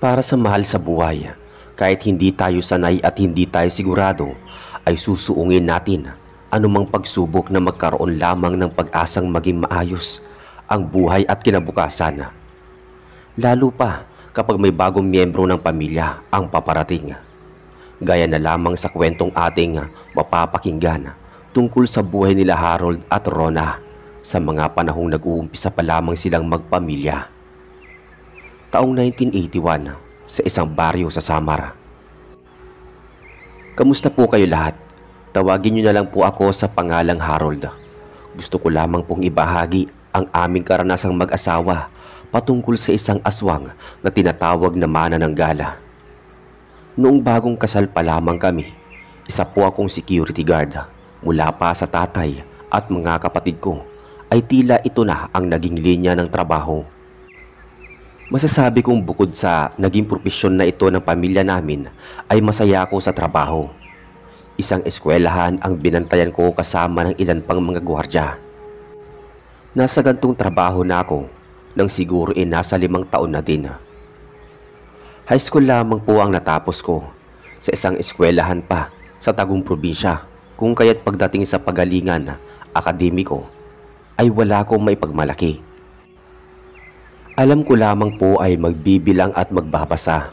Para sa mahal sa buhay, kahit hindi tayo sanay at hindi tayo sigurado, ay susuungin natin anumang pagsubok na magkaroon lamang ng pag-asang maging maayos ang buhay at kinabukasan. Lalo pa kapag may bagong miyembro ng pamilya ang paparating. Gaya na lamang sa kwentong ating mapapakinggan tungkol sa buhay nila Harold at Rona sa mga panahong nag-uumpisa pa lamang silang magpamilya. Taong 1981 sa isang baryo sa Samar. Kamusta po kayo lahat? Tawagin niyo na lang po ako sa pangalang Harold. Gusto ko lamang pong ibahagi ang aming karanasang mag-asawa patungkol sa isang aswang na tinatawag na manananggala. Noong bagong kasal pa lamang kami, isa po akong security guard mula pa sa tatay at mga kapatid ko ay tila ito na ang naging linya ng trabaho. Masasabi kong bukod sa naging propesyon na ito ng pamilya namin ay masaya ako sa trabaho. Isang eskwelahan ang binantayan ko kasama ng ilan pang mga gwardya. Nasa gantong trabaho na ako nang siguro nasa 5 taon na din. High school lamang po ang natapos ko sa isang eskwelahan pa sa Tagum probinsya, kung kaya't pagdating sa pagalingan akademiko ay wala akong maipagmalaki. Alam ko lamang po ay magbibilang at magbabasa,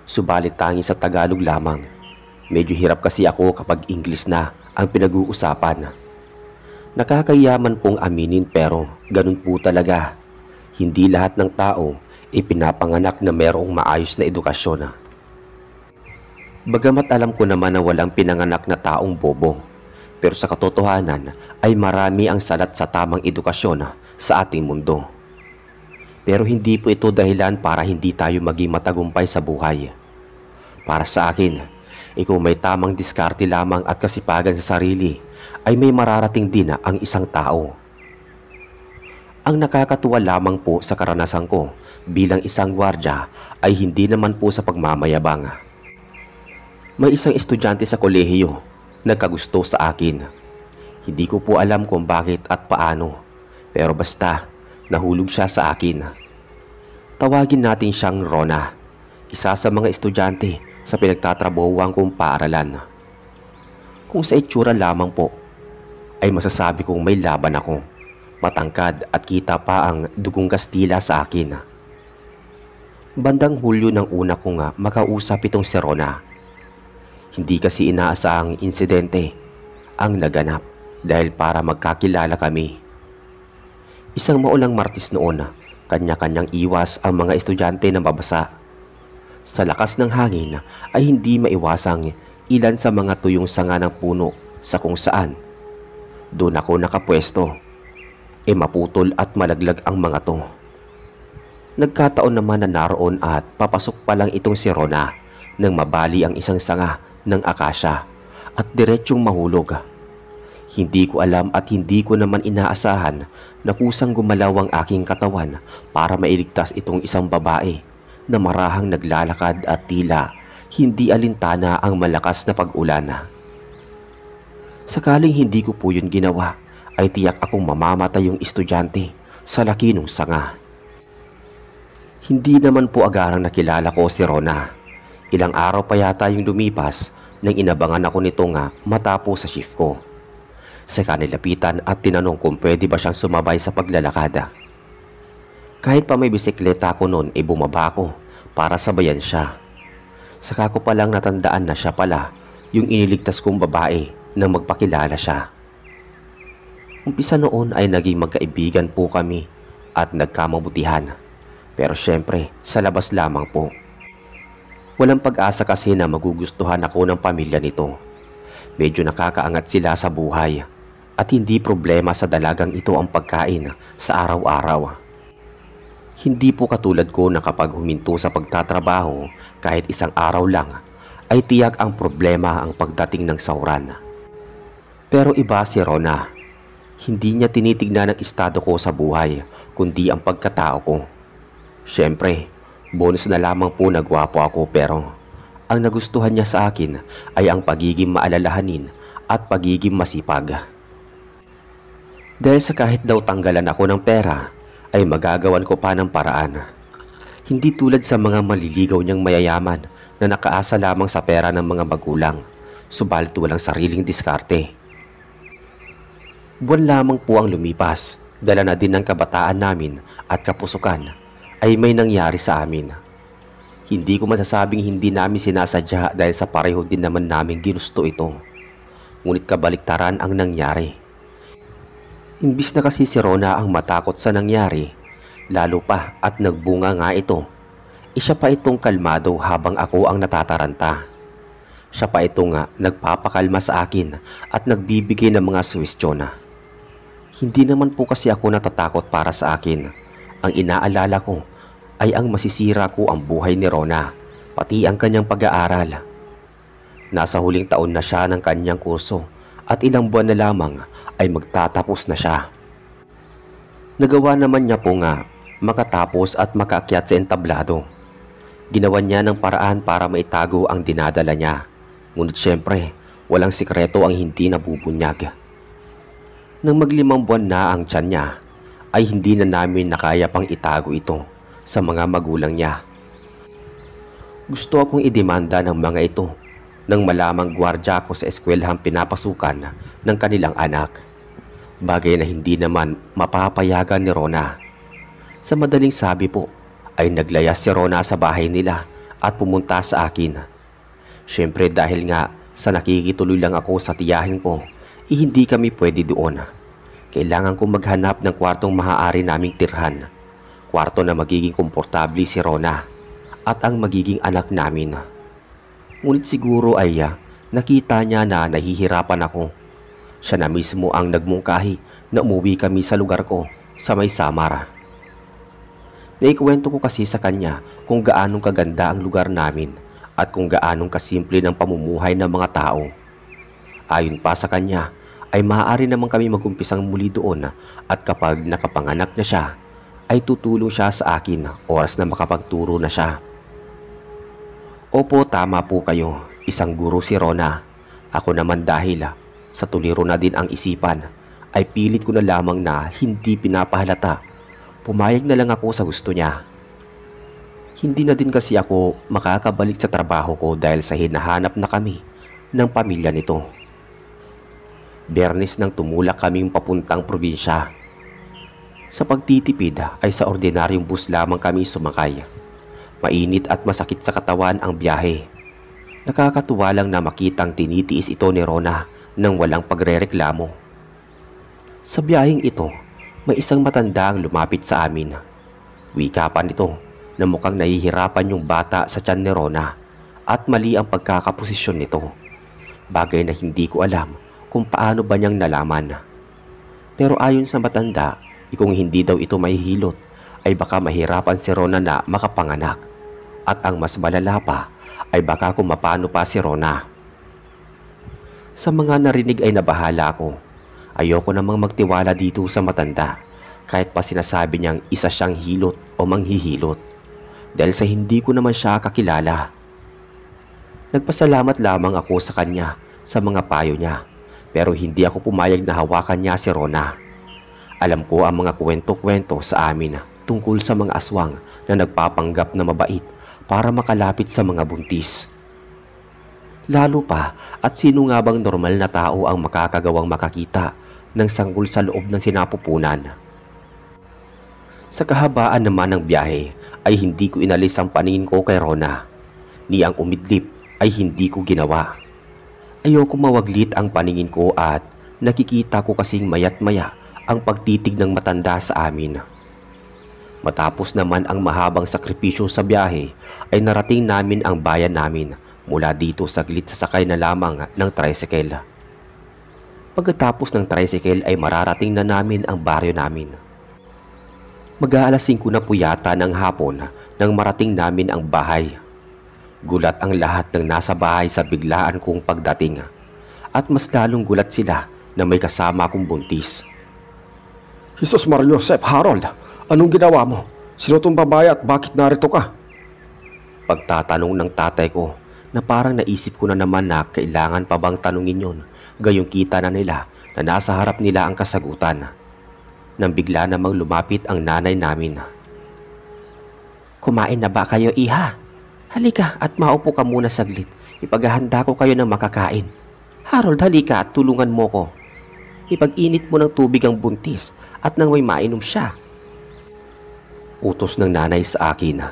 subalit tangi sa Tagalog lamang. Medyo hirap kasi ako kapag English na ang pinag-uusapan. Nakakayaman pong aminin pero ganun po talaga. Hindi lahat ng tao ipinapanganak na mayroong maayos na edukasyon. Bagamat alam ko naman na walang pinanganak na taong bobo, pero sa katotohanan ay marami ang salat sa tamang edukasyon sa ating mundo. Pero hindi po ito dahilan para hindi tayo maging matagumpay sa buhay. Para sa akin, kung may tamang diskarte lamang at kasipagan sa sarili, ay may mararating din ang isang tao. Ang nakakatuwa lamang po sa karanasan ko bilang isang gwardya ay hindi naman po sa pagmamayabang. May isang estudyante sa kolehiyo nagkagusto sa akin. Hindi ko po alam kung bakit at paano, pero basta nahulog siya sa akin. Tawagin natin siyang Rona, isa sa mga estudyante sa pinagtatrabahuan kong paaralan. Kung sa itsura lamang po, ay masasabi kong may laban ako. Matangkad at kita pa ang dugong Kastila sa akin. Bandang Hulyo ng una kong makausap itong si Rona. Hindi kasi inaasahang insidente ang naganap dahil para magkakilala kami. Isang maulang Martes noon, kanya-kanyang iwas ang mga estudyante na babasa. Sa lakas ng hangin ay hindi maiwasang ilan sa mga tuyong sanga ng puno sa kung saan doon ako nakapwesto. Maputol at malaglag ang mga to. Nagkataon naman na naroon at papasok pa lang itong si Rona nang mabali ang isang sanga ng akasya at diretsyong mahulog. Hindi ko alam at hindi ko naman inaasahan na kusang gumalaw ang aking katawan para mailigtas itong isang babae na marahang naglalakad at tila hindi alintana ang malakas na pag-ulan. Sakaling hindi ko po yun ginawa, ay tiyak akong mamamatay yung estudyante sa laki ng sanga. Hindi naman po agarang nakilala ko si Rona. Ilang araw pa yata yung lumipas nang inabangan ako nito matapos sa shift ko. Saka nilapitan at tinanong kung pwede ba siyang sumabay sa paglalakada. Kahit pa may bisikleta ako noon, bumaba ako para sabayan siya. Saka ko palang natandaan na siya pala yung iniligtas kong babae nang magpakilala siya. Umpisa noon ay naging magkaibigan po kami at nagkamabutihan. Pero syempre, sa labas lamang po. Walang pag-asa kasi na magugustuhan ako ng pamilya nito. Medyo nakakaangat sila sa buhay at hindi problema sa dalagang ito ang pagkain sa araw-araw. Hindi po katulad ko na kapag huminto sa pagtatrabaho kahit isang araw lang ay tiyak ang problema ang pagdating ng sauran. Pero iba si Rona. Hindi niya tinitignan ang estado ko sa buhay, kundi ang pagkatao ko. Siyempre, bonus na lamang po na gwapo ako pero ang nagustuhan niya sa akin ay ang pagiging maalalahanin at pagiging masipag. Dahil sa kahit daw tanggalan ako ng pera, ay magagawan ko pa ng paraan. Hindi tulad sa mga maliligaw niyang mayayaman na nakaasa lamang sa pera ng mga magulang, subalit walang sariling diskarte. Buwan lamang po ang lumipas, dala na din ng kabataan namin at kapusukan, ay may nangyari sa amin. Hindi ko masasabing hindi namin sinasadya dahil sa pareho din naman namin ginusto ito. Ngunit kabaliktaran ang nangyari. Imbis na kasi si Rona ang matakot sa nangyari, lalo pa at nagbunga nga ito, siya pa itong kalmado habang ako ang natataranta. Siya pa itong nagpapakalma sa akin at nagbibigay ng mga suwestyon. Hindi naman po kasi ako natatakot para sa akin. Ang inaalala ko ay ang masisira ko ang buhay ni Rona, pati ang kanyang pag-aaral. Nasa huling taon na siya ng kanyang kurso at ilang buwan na lamang ay magtatapos na siya. Nagawa naman niya po makatapos at makaakyat sa entablado. Ginawa niya ng paraan para maitago ang dinadala niya. Ngunit syempre, walang sikreto ang hindi nabubunyag. Nang maglimang buwan na ang tiyan niya, ay hindi na namin nakaya pang itago ito sa mga magulang niya. Gusto akong idemanda ng mga ito nang malamang gwardya ko sa eskwelahang pinapasukan ng kanilang anak. Bagay na hindi naman mapapayagan ni Rona. Sa madaling sabi po, ay naglayas si Rona sa bahay nila at pumunta sa akin. Syempre dahil sa nakikituloy lang ako sa tiyahin ko, hindi kami pwede doon. Kailangan kong maghanap ng kwartong maaari naming tirhan. Kwarto na magiging komportable si Rona at ang magiging anak namin. Ngunit siguro ay nakita niya na nahihirapan ako. Siya na mismo ang nagmungkahi na umuwi kami sa lugar ko sa may Samar. Naikwento ko kasi sa kanya kung gaanong kaganda ang lugar namin at kung gaanong kasimple ng pamumuhay ng mga tao. Ayon pa sa kanya, ay maaari naman kami magumpisang muli doon at kapag nakapanganak na siya, ay tutulong siya sa akin oras na makapagturo na siya. Opo, tama po kayo. Isang guro si Rona. Ako naman dahil sa tuliro na din ang isipan, ay pilit ko na lamang na hindi pinapahalata. Pumayag na lang ako sa gusto niya. Hindi na din kasi ako makakabalik sa trabaho ko dahil sa hinahanap na kami ng pamilya nito. Biyernes nang tumulak kaming papuntang probinsya. Sa pagtitipid ay sa ordinaryong bus lamang kami sumakay. Mainit at masakit sa katawan ang biyahe. Nakakatuwa lang na makitang tinitiis ito ni Rona nang walang pagrereklamo. Sa biyaheng ito, may isang matanda ang lumapit sa amin. Wika pa nito na mukhang nahihirapan yung bata sa tiyan ni Rona at mali ang pagkakaposisyon nito. Bagay na hindi ko alam kung paano ba niyang nalaman. Pero ayon sa matanda, kung hindi daw ito mahihilot, ay baka mahirapan si Rona na makapanganak. At ang mas malala pa, ay baka kung mapano pa si Rona. Sa mga narinig ay nabahala ko. Ayoko namang magtiwala dito sa matanda, kahit pa sinasabi niyang isa siyang hilot o manghihilot. Dahil sa hindi ko naman siya kakilala. Nagpasalamat lamang ako sa kanya sa mga payo niya. Pero hindi ako pumayag na hawakan niya si Rona. Alam ko ang mga kwento-kwento sa amin tungkol sa mga aswang na nagpapanggap na mabait para makalapit sa mga buntis. Lalo pa at sino nga bang normal na tao ang makakagawang makakita ng sanggol sa loob ng sinapupunan. Sa kahabaan naman ng biyahe ay hindi ko inalis ang paningin ko kay Rona. Ni ang umidlip ay hindi ko ginawa. Ayoko mawaglit ang paningin ko at nakikita ko kasing mayat maya ang pagtitig ng matanda sa amin. Matapos naman ang mahabang sakripisyo sa biyahe ay narating namin ang bayan namin mula dito saglit sa sakay na lamang ng tricycle. Pagkatapos ng tricycle ay mararating na namin ang baryo namin. Mag-aalas 5 na po yata ng hapon nang marating namin ang bahay. Gulat ang lahat ng nasa bahay sa biglaan kong pagdating at mas lalong gulat sila na may kasama akong buntis. Jesus Mario, Sep Harold, anong ginawa mo? Sino tong babae at bakit narito ka? Pagtatanong ng tatay ko na parang naisip ko na naman na kailangan pa bang tanungin yon, gayong kita na nila na nasa harap nila ang kasagutan. Nang bigla namang lumapit ang nanay namin. Kumain na ba kayo, iha? Halika at maupo ka muna saglit. Ipaghahanda ko kayo ng makakain. Harold, halika at tulungan mo ko. Ipag-init mo ng tubig ang buntis at nang may mainom siya. Utos ng nanay sa akin.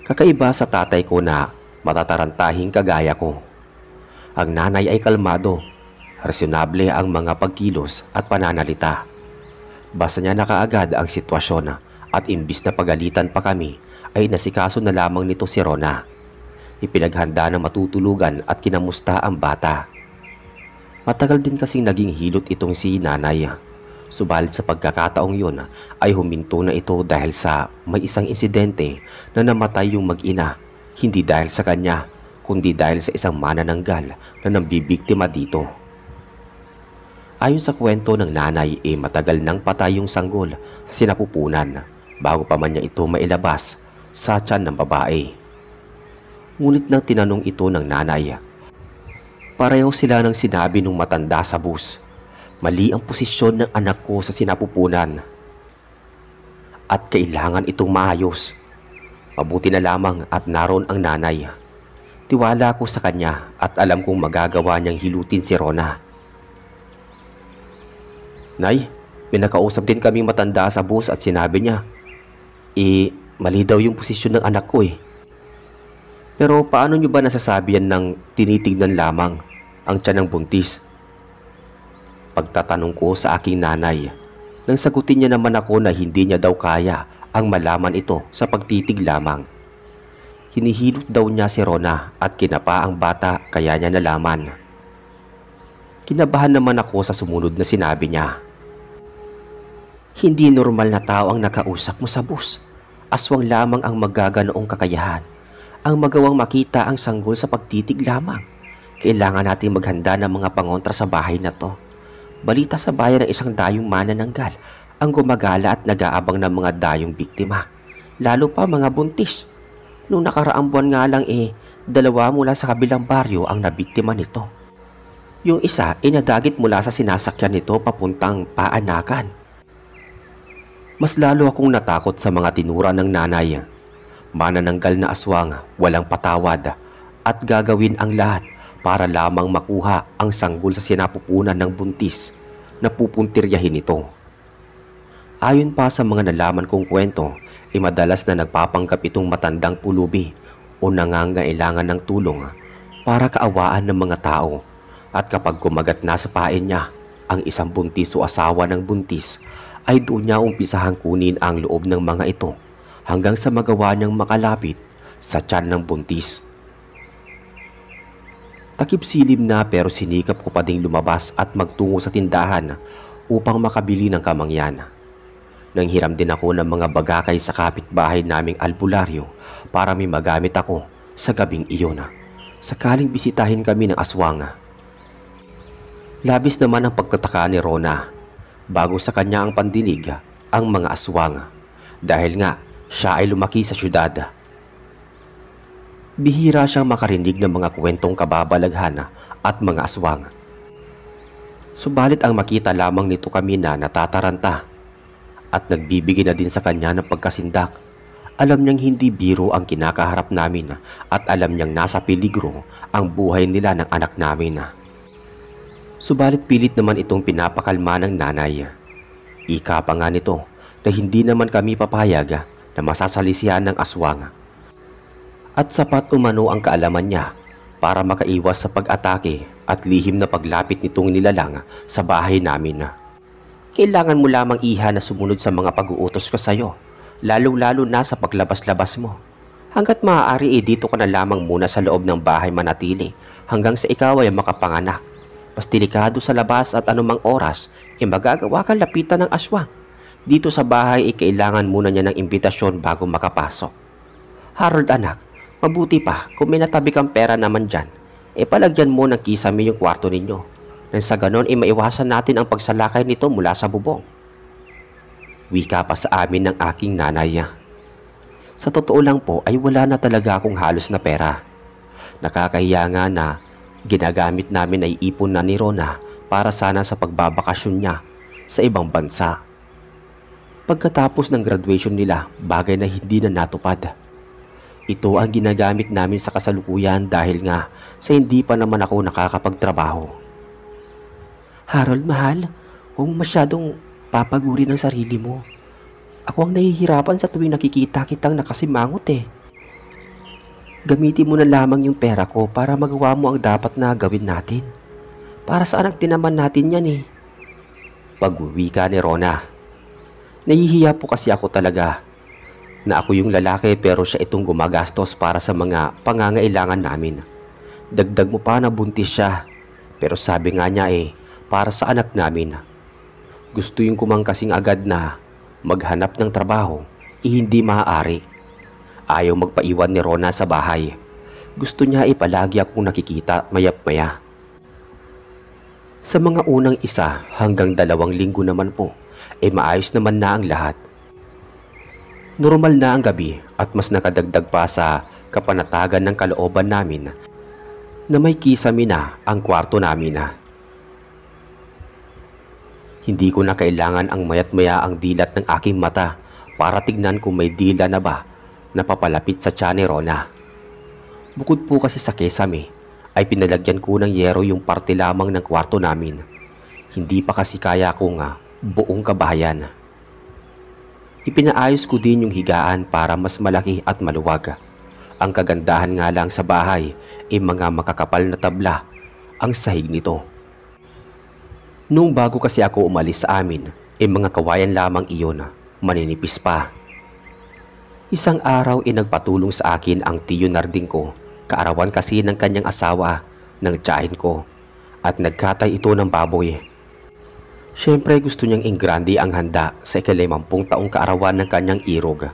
Kakaiba sa tatay ko na matatarantahing kagaya ko. Ang nanay ay kalmado, rasyonable ang mga pagkilos at pananalita. Basta niya na kaagad ang sitwasyon at imbis na pagalitan pa kami ay nasikaso na lamang nito si Rona. Ipinaghanda na matutulugan at kinamusta ang bata. Matagal din kasing naging hilot itong si nanay. Subalit sa pagkakataong yun ay huminto na ito dahil sa may isang insidente na namatay yung mag-ina. Hindi dahil sa kanya, kundi dahil sa isang manananggal na nambibiktima dito. Ayon sa kwento ng nanay, matagal nang patay yung sanggol sa sinapupunan bago pa man niya ito mailabas sa tiyan ng babae. Ngunit nang tinanong ito ng nanay, pareho sila ng sinabi nung matanda sa bus. Mali ang posisyon ng anak ko sa sinapupunan at kailangan itong maayos. Mabuti na lamang at naroon ang nanay. Tiwala ko sa kanya at alam kong magagawa niyang hilutin si Rona. Nay, may nakausap din kaming matanda sa bus at sinabi niya, mali daw yung posisyon ng anak ko . Pero paano niyo ba nasasabi yan ng tinitignan lamang ang tiyan ng buntis? Pagtatanong ko sa aking nanay, nang sagutin niya naman ako na hindi niya daw kaya ang malaman ito sa pagtitig lamang. Hinihilot daw niya si Rona at kinapa ang bata kaya niya nalaman. Kinabahan naman ako sa sumunod na sinabi niya. Hindi normal na tao ang nakausap mo sa bus. Aswang lamang ang magaganoong kakayahan. Ang magawang makita ang sanggol sa pagtitig lamang. Kailangan natin maghanda ng mga pangontra sa bahay na to. Balita sa bayan ng isang dayong manananggal ang gumagala at nag-aabang ng mga dayong biktima. Lalo pa mga buntis. Noong nakaraang buwan nga lang dalawa mula sa kabilang baryo ang nabiktima nito. Yung isa nadagit mula sa sinasakyan nito papuntang Paanakan. Mas lalo akong natakot sa mga tinura ng nanay. Manananggal na aswang, walang patawad at gagawin ang lahat para lamang makuha ang sanggol sa sinapupunan ng buntis na pupuntiryahin ito. Ayon pa sa mga nalaman kong kwento, madalas na nagpapanggap itong matandang pulubi o nangangailangan ng tulong para kaawaan ng mga tao. At kapag kumagat na sa pain niya ang isang buntis o asawa ng buntis, ay doon niya umpisahang kunin ang loob ng mga ito hanggang sa magawa niyang makalapit sa tiyan ng buntis. Takip silim na pero sinikap ko pa ding lumabas at magtungo sa tindahan upang makabili ng kamangyan. Nanghiram din ako ng mga bagakay sa kapitbahay naming albularyo para may magamit ako sa gabing iyon. Sakaling bisitahin kami ng aswang. Labis naman ang pagtataka ni Rona bago sa kanya ang pandinig ang mga aswang dahil nga siya ay lumaki sa syudad. Bihira siyang makarinig ng mga kwentong kababalaghan at mga aswang. Subalit ang makita lamang nito kami na natataranta at nagbibigay na din sa kanya ng pagkasindak. Alam niyang hindi biro ang kinakaharap namin at alam niyang nasa peligro ang buhay nila ng anak namin. Subalit pilit naman itong pinapakalma ng nanay. Ika pa nga nito na hindi naman kami papayag na masasalisihan ng aswang. At sapat umano ang kaalaman niya para makaiwas sa pag-atake at lihim na paglapit nitong nilalang sa bahay namin. Kailangan mo lamang iha na sumunod sa mga pag-uutos ko sa iyo, lalong-lalo na sa paglabas-labas mo. Hanggat maaari dito ka na lamang muna sa loob ng bahay manatili hanggang sa ikaw ay makapanganak. Mas delikado sa labas at anumang oras magagawa kang lapitan ng aswang. Dito sa bahay kailangan muna niya ng imbitasyon bago makapasok. Harold anak, mabuti pa kung may natabi kang pera naman dyan, palagyan mo ng kisame yung kwarto ninyo. Nang sa ganon maiwasan natin ang pagsalakay nito mula sa bubong. Wika pa sa amin ng aking nanay. Sa totoo lang po ay wala na talaga akong halos na pera. Nakakahiya nga na ginagamit namin ay ipon na ni Rona para sana sa pagbabakasyon niya sa ibang bansa. Pagkatapos ng graduation nila, bagay na hindi na natupad. Ito ang ginagamit namin sa kasalukuyan dahil nga sa hindi pa naman ako nakakapagtrabaho. Harold, mahal, huwag mo masyadong papaguri ng sarili mo. Ako ang nahihirapan sa tuwing nakikita kitang nakasimangot eh. Gamitin mo na lamang yung pera ko para magawa mo ang dapat na gawin natin. Para sa anak din naman natin yan eh. Pag-uwi ka ni Rona. Nahihiya po kasi ako talaga na ako yung lalaki pero siya itong gumagastos para sa mga pangangailangan namin. Dagdag mo pa na buntis siya. Pero sabi nga niya para sa anak namin. Gusto yung kumangkasing agad na maghanap ng trabaho, hindi maaari. Ayaw magpaiwan ni Rona sa bahay. Gusto niya palagi akong nakikita mayap-maya. Sa mga unang 1 hanggang 2 linggo naman po, maayos naman na ang lahat. Normal na ang gabi at mas nakadagdag pa sa kapanatagan ng kalooban namin na may kisame na ang kwarto namin. Hindi ko na kailangan ang mayat-maya ang dilat ng aking mata para tignan kung may dila na ba na papalapit sa tiyan ni Rona. Bukod po kasi sa kesame, ay pinalagyan ko ng yero yung parte lamang ng kwarto namin. Hindi pa kasi kaya kong buong kabahayan. Ipinaayos ko din yung higaan para mas malaki at maluwag. Ang kagandahan nga lang sa bahay mga makakapal na tabla ang sahig nito. Nung bago kasi ako umalis sa amin, mga kawayan lamang iyon, maninipis pa. Isang araw nagpatulong sa akin ang tiyo Narding ko, kaarawan kasi ng kanyang asawa ng tiyahin ko, at nagkatay ito ng baboy. Siyempre gusto niyang ingrandi ang handa sa 50 taong kaarawan ng kanyang irog.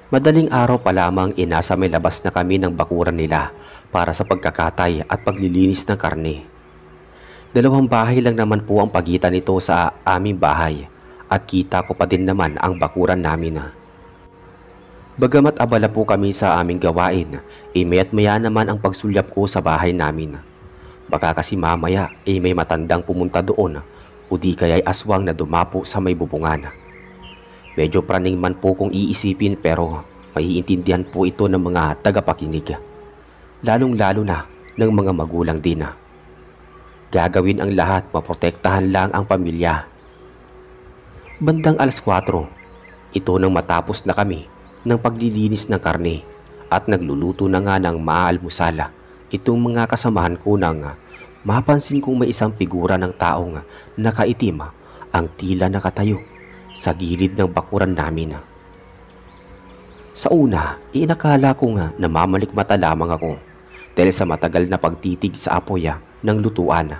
Madaling araw pa lamang nasa may labas na kami ng bakuran nila para sa pagkakatay at paglilinis ng karne. 2 bahay lang naman po ang pagitan nito sa aming bahay at kita ko pa din naman ang bakuran namin. Bagamat abala po kami sa aming gawain, maya't maya naman ang pagsulyap ko sa bahay namin. Baka kasi mamaya may matandang pumunta doon o di kaya'y aswang na dumapo sa may bubungan. Medyo praning man po kung iisipin pero maiintindihan po ito ng mga tagapakinig. Lalong-lalo na ng mga magulang din. Gagawin ang lahat maprotektahan lang ang pamilya. Bandang 4:00, ito nang matapos na kami ng paglilinis ng karne at nagluluto na nga ng maalmusala itong mga kasamahan ko nang mapansin kong may isang figura ng taong nakaitim ang tila nakatayo sa gilid ng bakuran namin. Sa una, inakala ko namamalikmata lamang ako dahil sa matagal na pagtitig sa apoy ng lutuan.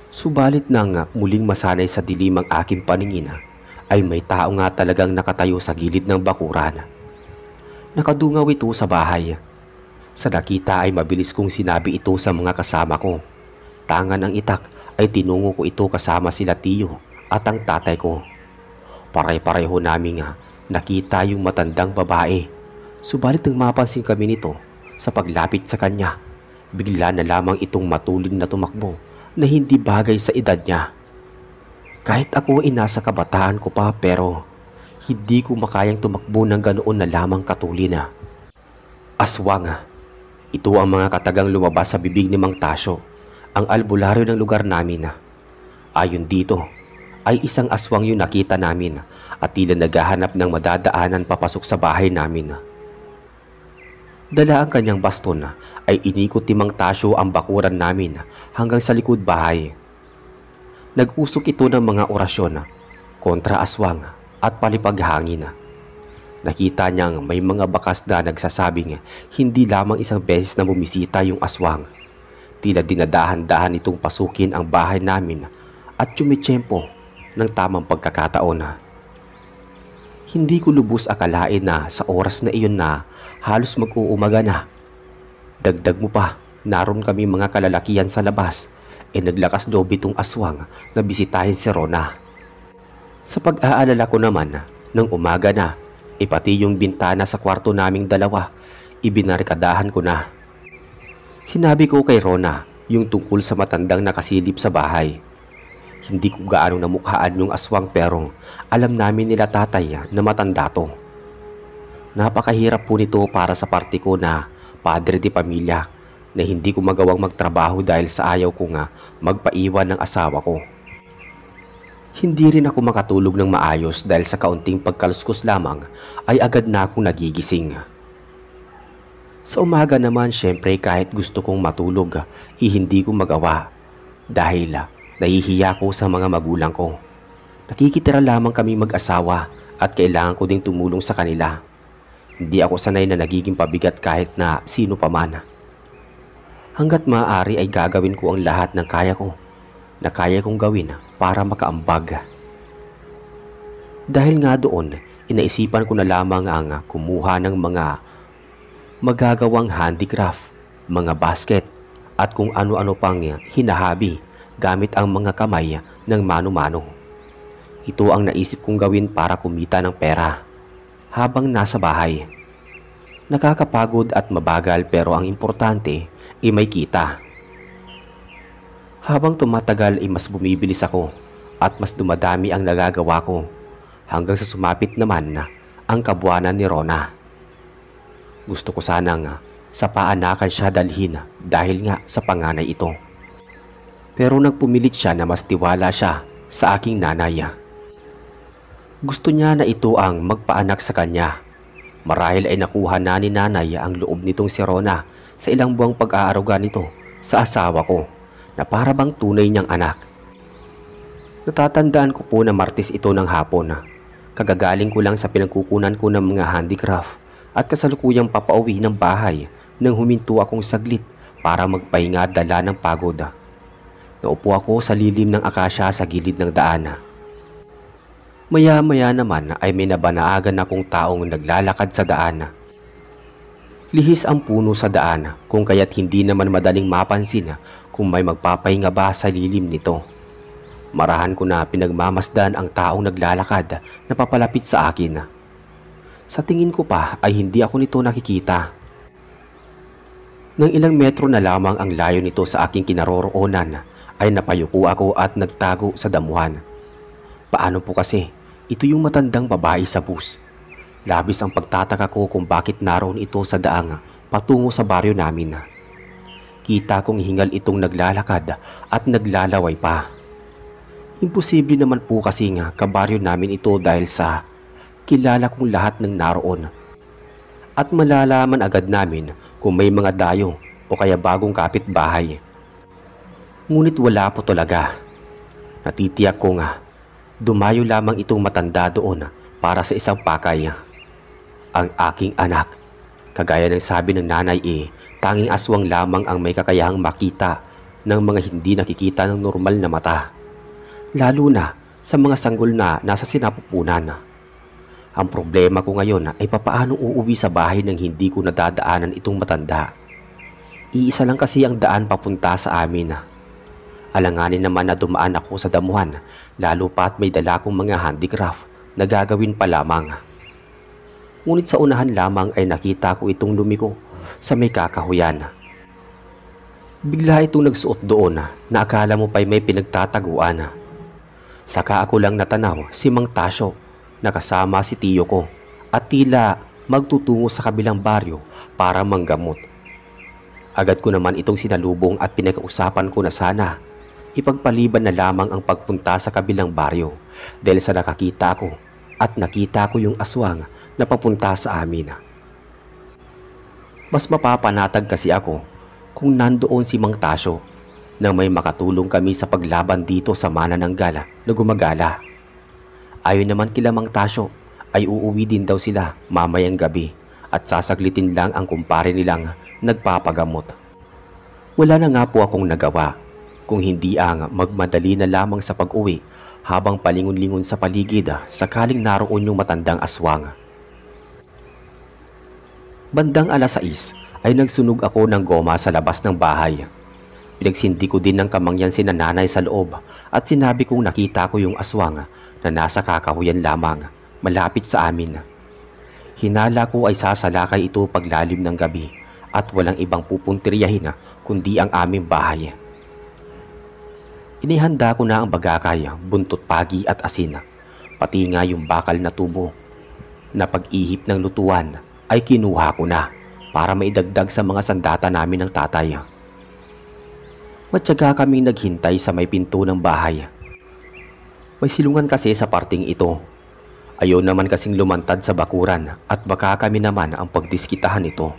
Subalit nang muling masanay sa dilim ang aking paningin, ay may tao nga talagang nakatayo sa gilid ng bakuran. Nakadungaw ito sa bahay. Sa nakita ay mabilis kong sinabi ito sa mga kasama ko. Tangan ang itak ay tinungo ko ito kasama sila tiyo at ang tatay ko. Pare-pareho namin nakita yung matandang babae. Subalit nang mapansin kami nito sa paglapit sa kanya, bigla na lamang itong matulin na tumakbo na hindi bagay sa edad niya. Kahit ako nasa kabataan ko pa pero hindi ko makayang tumakbo ng ganoon na lamang katulin. Aswang. Ito ang mga katagang lumabas sa bibig ni Mang Tasyo, ang albularyo ng lugar namin. Ayon dito, ay isang aswang yung nakita namin at tila naghahanap ng madadaanan papasok sa bahay namin. Dala ang kanyang baston ay inikot ni Mang Tasyo ang bakuran namin hanggang sa likod bahay. Nag-usok ito ng mga orasyon kontra aswang at palipaghangin. Nakita niyang may mga bakas na nagsasabing hindi lamang isang beses na bumisita yung aswang. Tila dinadahan-dahan itong pasukin ang bahay namin at tsumitsyempo ng tamang pagkakataon. Hindi ko lubos akalain na sa oras na iyon na halos mag-uumaga na. Dagdag mo pa, naroon kami mga kalalakihan sa labas naglakas loob itong aswang na bisitahin si Rona. Sa pag-aalala ko naman, nang umaga na, pati yung bintana sa kwarto naming dalawa, ibinarikadahan ko na. Sinabi ko kay Rona yung tungkol sa matandang nakasilip sa bahay. Hindi ko gaano namukhaan yung aswang pero alam namin nila tatay na matanda to. Napakahirap po nito para sa parte ko na padre de pamilya na hindi ko magawang magtrabaho dahil sa ayaw ko nga magpaiwan ng asawa ko. Hindi rin ako makatulog ng maayos dahil sa kaunting pagkaluskos lamang ay agad na akong nagigising. Sa umaga naman syempre kahit gusto kong matulog hindi ko magawa dahil nahihiya ko sa mga magulang ko. Nakikitira lamang kami mag-asawa at kailangan ko ding tumulong sa kanila. Hindi ako sanay na nagiging pabigat kahit na sino pa man. Hanggat maaari ay gagawin ko ang lahat ng kaya ko na kaya kong gawin para makaambag. Dahil nga doon, inaisipan ko na lamang ang kumuha ng mga magagawang handicraft, mga basket at kung ano-ano pang hinahabi gamit ang mga kamay ng mano-mano. Ito ang naisip kong gawin para kumita ng pera habang nasa bahay. Nakakapagod at mabagal pero ang importante ay may kita. Habang tumatagal ay mas bumibilis ako at mas dumadami ang nagagawa ko hanggang sa sumapit naman na ang kabuwanan ni Rona. Gusto ko sanang sa paanakan siya dalhin dahil nga sa panganay ito. Pero nagpumilit siya na mas tiwala siya sa aking nanay. Gusto niya na ito ang magpaanak sa kanya. Marahil ay nakuha na ni nanay ang loob nitong si Rona sa ilang buwang pag-aaruga nito sa asawa ko na para bang tunay niyang anak. Natatandaan ko po na Martes ito ng hapon. Kagagaling ko lang sa pinagkukunan ko ng mga handicraft at kasalukuyang papauwi ng bahay nang huminto akong saglit para magpahinga at dala ng pagod. Naupo ako sa lilim ng akasya sa gilid ng daan. Maya-maya naman ay may nabanaagan akong taong naglalakad sa daan. Lihis ang puno sa daan kung kaya't hindi naman madaling mapansin kung may magpapahinga ba sa lilim nito. Marahan ko na pinagmamasdan ang taong naglalakad na papalapit sa akin. Sa tingin ko pa ay hindi ako nito nakikita. Nang ilang metro na lamang ang layo nito sa aking kinaroroonan ay napayuko ako at nagtago sa damuhan. Paano po kasi? Ito yung matandang babae sa bus. Labis ang pagtataka ko kung bakit naroon ito sa daang patungo sa baryo namin. Kita kong hingal itong naglalakad at naglalaway pa. Imposible naman po kasi nga kabaryo namin ito dahil sa kilala kong lahat ng naroon. At malalaman agad namin kung may mga dayo o kaya bagong kapitbahay. Ngunit wala po talaga. Natitiyak ko nga, dumayo lamang itong matanda doon para sa isang pakay. Ang aking anak, kagaya ng sabi ng nanay tanging aswang lamang ang may kakayahang makita ng mga hindi nakikita ng normal na mata. Lalo na sa mga sanggol na nasa sinapupunan. Ang problema ko ngayon ay papaano uuwi sa bahay nang hindi ko nadadaanan itong matanda. Iisa lang kasi ang daan papunta sa amin. Alanganin naman na dumaan ako sa damuhan, lalo pa at may dala kong mga handicraft na gagawin pa lamang. Ngunit sa unahan lamang ay nakita ko itong lumiko sa may kakahuyan. Bigla itong nagsuot doon na akala mo pa'y may pinagtataguan. Saka ako lang natanaw si Mang Tasyo na kasama si tiyo ko at tila magtutungo sa kabilang baryo para manggamot. Agad ko naman itong sinalubong at pinag-usapan ko na sana ipagpaliban na lamang ang pagpunta sa kabilang baryo dahil sa nakakita ko at nakita ko yung aswang na papunta sa amin. Mas mapapanatag kasi ako kung nandoon si Mang Tasyo nang may makatulong kami sa paglaban dito sa manananggal na gumagala. Ayon naman kila Mang Tasyo ay uuwi din daw sila mamayang gabi at sasaglitin lang ang kumpare nilang nagpapagamot. Wala na nga po akong nagawa kung hindi ang magmadali na lamang sa pag-uwi habang palingon-lingon sa paligid sakaling naroon yung matandang aswang. Bandang 6 ay nagsunog ako ng goma sa labas ng bahay. Pinagsindi ko din ng kamangyan si nanay sa loob at sinabi kong nakita ko yung aswang na nasa kakahuyan lamang malapit sa amin. Hinala ko ay sasalakay ito paglalim ng gabi at walang ibang pupuntiryahin kundi ang aming bahay. Inihanda ko na ang bagakay, buntot pagi at asin, pati nga yung bakal na tubo na pag-ihip ng lutuan ay kinuha ko na para maidagdag sa mga sandata namin ng tatay. Matyaga kaming naghintay sa may pinto ng bahay. May silungan kasi sa parting ito. Ayaw naman kasing lumantad sa bakuran at baka kami naman ang pagdiskitahan ito.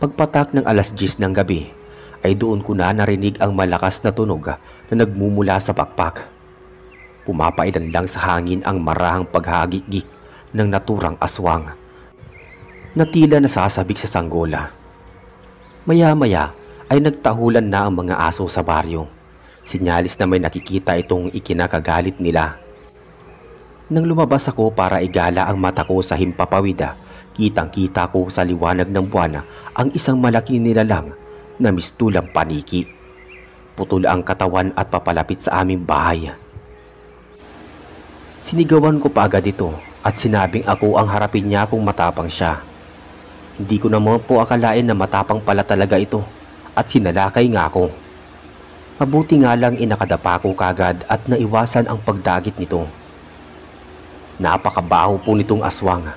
Pagpatak ng alas 10 ng gabi ay doon ko na narinig ang malakas na tunog na nagmumula sa pakpak. Pumapailan lang sa hangin ang marahang paghagik-gik ng naturang aswang na tila nasasabik sa sanggola. Maya-maya ay nagtahulan na ang mga aso sa baryo. Sinyalis na may nakikita itong ikinakagalit nila. Nang lumabas ako para igala ang mata ko sa himpapawid, kitang-kita ko sa liwanag ng buwan ang isang malaking nilalang na mistulang paniki. Putol ang katawan at papalapit sa aming bahay. Sinigawan ko pa agad ito at sinabing ako ang harapin niya kung matapang siya. Hindi ko naman po akalain na matapang pala talaga ito at sinalakay nga ako. Mabuti nga lang inakadapa ko kagad at naiwasan ang pagdagit nito. Napakabaho po nitong aswang,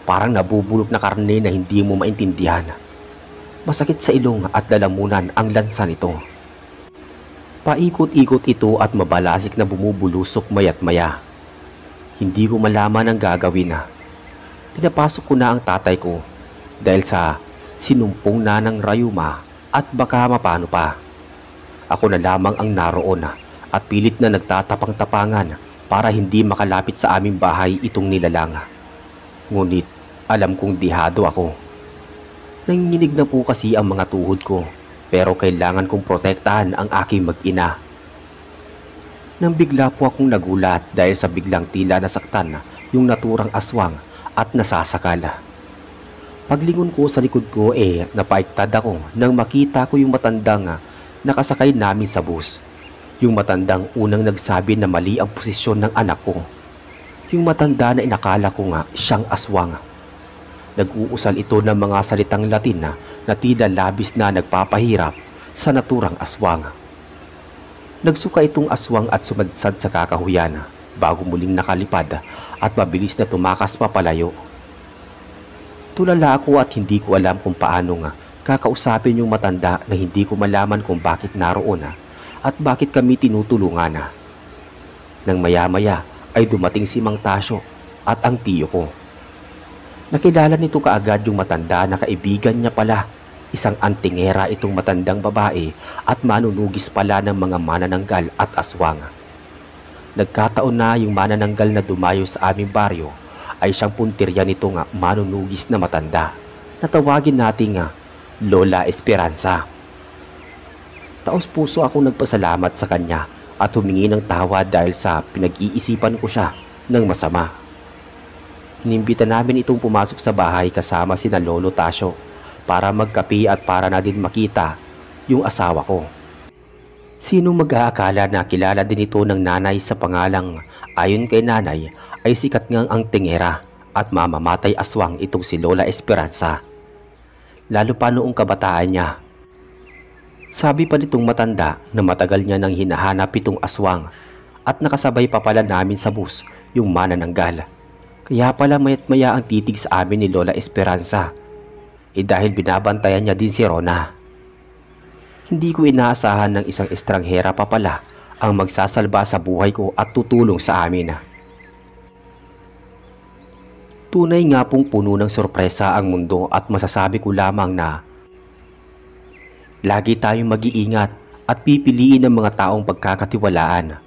parang nabubulok na karne na hindi mo maintindihan. Masakit sa ilong at lalamunan ang lansa nito. Paikot-ikot ito at mabalasik na bumubulusok mayat maya. Hindi ko malaman ang gagawin na. Pinapasok ko na ang tatay ko dahil sa sinumpong na ng rayuma at baka mapano pa. Ako na lamang ang naroon at pilit na nagtatapang-tapangan para hindi makalapit sa aming bahay itong nilalang. Ngunit alam kong dihado ako. Nanginginig na po kasi ang mga tuhod ko pero kailangan kong protektahan ang aking mag-ina. Nang bigla po akong nagulat dahil sa biglang tila nasaktan yung naturang aswang at nasasakala. Paglingon ko sa likod ko napaiktad ako nang makita ko yung matandang nakasakay namin sa bus. Yung matandang unang nagsabi na mali ang posisyon ng anak ko. Yung matanda na inakala ko nga siyang aswang. Nag-uusal ito ng mga salitang Latin na tila labis na nagpapahirap sa naturang aswang. Nagsuka itong aswang at sumadsad sa kakahuyan bago muling nakalipad at mabilis na tumakas papalayo. Tulala ako at hindi ko alam kung paano kakausapin yung matanda na hindi ko malaman kung bakit naroon at bakit kami tinutulungan. Nang maya-maya ay dumating si Mang Tasyo at ang tiyo ko. Nakilala nito kaagad yung matanda na kaibigan niya pala. Isang antingera itong matandang babae at manunugis pala ng mga manananggal at aswang. Nagkataon na yung manananggal na dumayo sa aming baryo ay siyang puntirya nitong manunugis na matanda na tawagin nating Lola Esperanza. Taos puso akong nagpasalamat sa kanya at humingi ng tawad dahil sa pinag-iisipan ko siya ng masama. Inimbita namin itong pumasok sa bahay kasama sina Lolo Tasyo para magkape at para na din makita yung asawa ko. Sino mag-aakala na kilala din ito ng nanay sa pangalang ayon kay nanay ay sikat ngang ang tingera at mamamatay aswang itong si Lola Esperanza. Lalo pa noong kabataan niya. Sabi pa nitong matanda na matagal niya nang hinahanap itong aswang at nakasabay pa pala namin sa bus yung manananggal. Kaya pala mayat maya ang titig sa amin ni Lola Esperanza. Dahil binabantayan niya din si Rona. Hindi ko inaasahan ng isang estranghera pa pala ang magsasalba sa buhay ko at tutulong sa amin. Tunay nga pong puno ng sorpresa ang mundo at masasabi ko lamang na lagi tayong mag-iingat at pipiliin ng mga taong pagkakatiwalaan.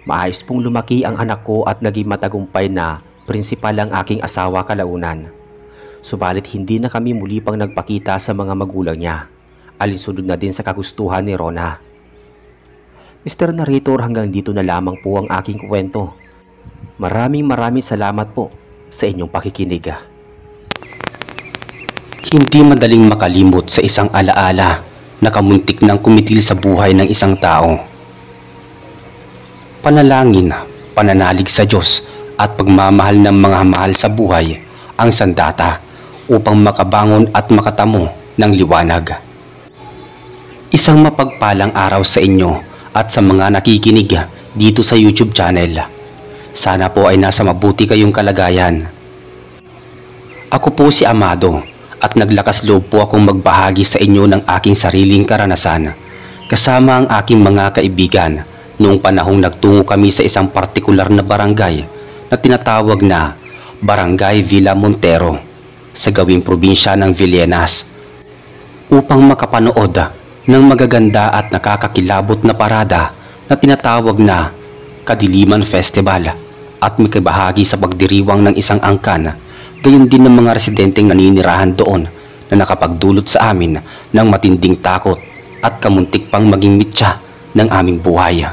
Maayos pong lumaki ang anak ko at naging matagumpay na prinsipal ang aking asawa kalaunan. Subalit hindi na kami muli pang nagpakita sa mga magulang niya. Alinsunod na din sa kagustuhan ni Rona. Mr. Narrator, hanggang dito na lamang po ang aking kwento. Maraming salamat po sa inyong pakikinig. Hindi madaling makalimot sa isang alaala na kamuntik ng kumitil sa buhay ng isang tao. Panalangin, pananalig sa Diyos at pagmamahal ng mga mahal sa buhay ang sandata upang makabangon at makatamo ng liwanag. Isang mapagpalang araw sa inyo at sa mga nakikinig dito sa YouTube channel. Sana po ay nasa mabuti kayong kalagayan. Ako po si Amado at naglakas loob po akong magbahagi sa inyo ng aking sariling karanasan kasama ang aking mga kaibigan noong panahong nagtungo kami sa isang partikular na barangay na tinatawag na Barangay Villa Montero sa gawing probinsya ng Villenas upang makapanood ng magaganda at nakakakilabot na parada na tinatawag na Kadiliman Festival at makibahagi sa pagdiriwang ng isang angkan, gayon din ng mga residenteng naninirahan doon na nakapagdulot sa amin ng matinding takot at kamuntik pang maging mitya ng aming buhay.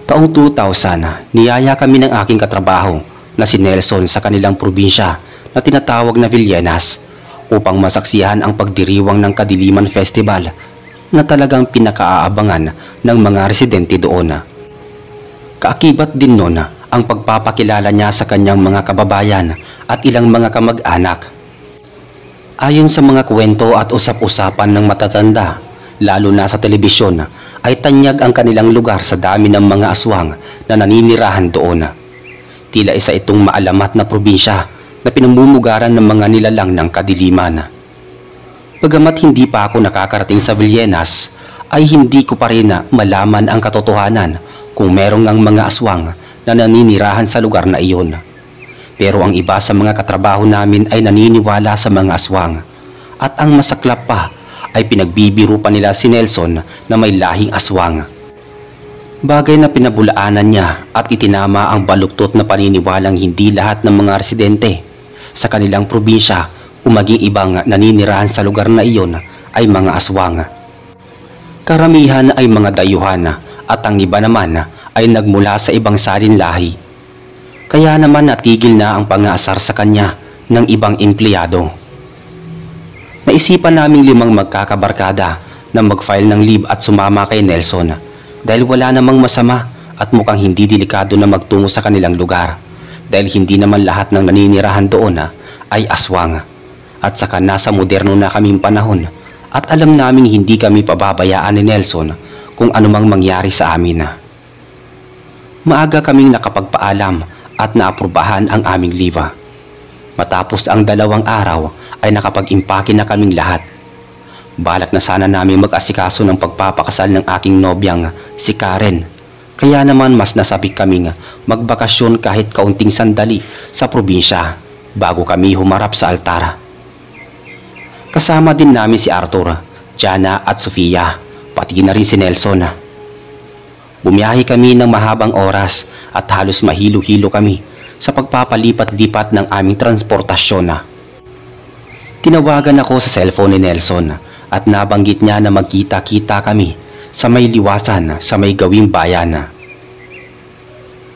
Taong 2000, niyaya kami ng aking katrabaho na si Nelson sa kanilang probinsya na tinatawag na Villenas upang masaksihan ang pagdiriwang ng Kadiliman Festival na talagang pinakaaabangan ng mga residente doon. Kaakibat din noon ang pagpapakilala niya sa kanyang mga kababayan at ilang mga kamag-anak. Ayon sa mga kwento at usap-usapan ng matatanda, lalo na sa telebisyon, ay tanyag ang kanilang lugar sa dami ng mga aswang na naninirahan doon. Tila isa itong maalamat na probinsya na pinamumugaran ng mga nilalang ng kadiliman. Bagamat hindi pa ako nakakarating sa Villenas, ay hindi ko pa rin malaman ang katotohanan kung merong ang mga aswang na naninirahan sa lugar na iyon. Pero ang iba sa mga katrabaho namin ay naniniwala sa mga aswang at ang masaklap pa ay pinagbibiro pa nila si Nelson na may lahing aswang. Bagay na pinabulaanan niya at itinama ang baluktot na paniniwalang hindi lahat ng mga residente sa kanilang probinsya o maging ibang naninirahan sa lugar na iyon ay mga aswang. Karamihan ay mga dayuhan at ang iba naman ay nagmula sa ibang salin lahi. Kaya naman natigil na ang pang-aasar sa kanya ng ibang empleyado. Naisipan naming 5 magkakabarkada na mag-file ng leave at sumama kay Nelson dahil wala namang masama at mukhang hindi delikado na magtungo sa kanilang lugar dahil hindi naman lahat ng naninirahan doon ay aswang. At saka nasa moderno na kaming panahon at alam naming hindi kami pababayaan ni Nelson kung anumang mangyari sa amin. Maaga kaming nakapagpaalam at naaprubahan ang aming leave. Matapos ang 2 araw ay nakapag-impake na kaming lahat. Balak na sana namin mag-asikaso ng pagpapakasal ng aking nobyang si Karen. Kaya naman mas nasabik kaming magbakasyon kahit kaunting sandali sa probinsya bago kami humarap sa altar. Kasama din namin si Arthur, Jana at Sofia, pati na rin si Nelson. Bumiyahe kami ng mahabang oras at halos mahilo-hilo kami sa pagpapalipat-lipat ng aming transportasyon. Tinawagan ako sa cellphone ni Nelson at nabanggit niya na magkita-kita kami sa may liwasan sa may gawing bayan.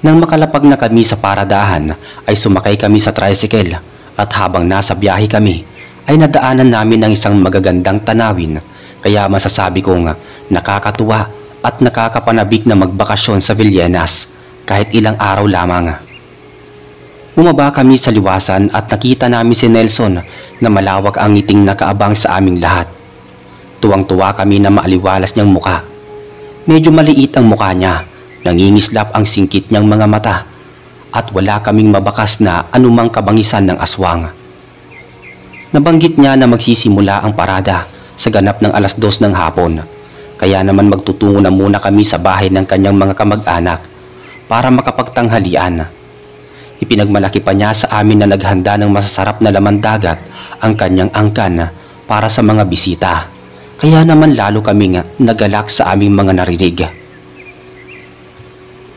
Nang makalapag na kami sa paradahan ay sumakay kami sa tricycle at habang nasa biyahe kami ay nadaanan namin ng isang magagandang tanawin kaya masasabi kong nakakatuwa at nakakapanabik na magbakasyon sa Villenas kahit ilang araw lamang. Bumaba kami sa liwasan at nakita namin si Nelson na malawak ang ngiting nakaabang sa aming lahat. Tuwang-tuwa kami na maaliwalas niyang muka. Medyo maliit ang muka niya, nangingislap ang singkit niyang mga mata at wala kaming mabakas na anumang kabangisan ng aswang. Nabanggit niya na magsisimula ang parada sa ganap ng 2:00 ng hapon. Kaya naman magtutungo na muna kami sa bahay ng kanyang mga kamag-anak para makapagtanghalian. Ipinagmalaki pa niya sa amin na naghanda ng masasarap na laman dagat ang kanyang angkan para sa mga bisita. Kaya naman lalo kaming nagalak sa aming mga narinig.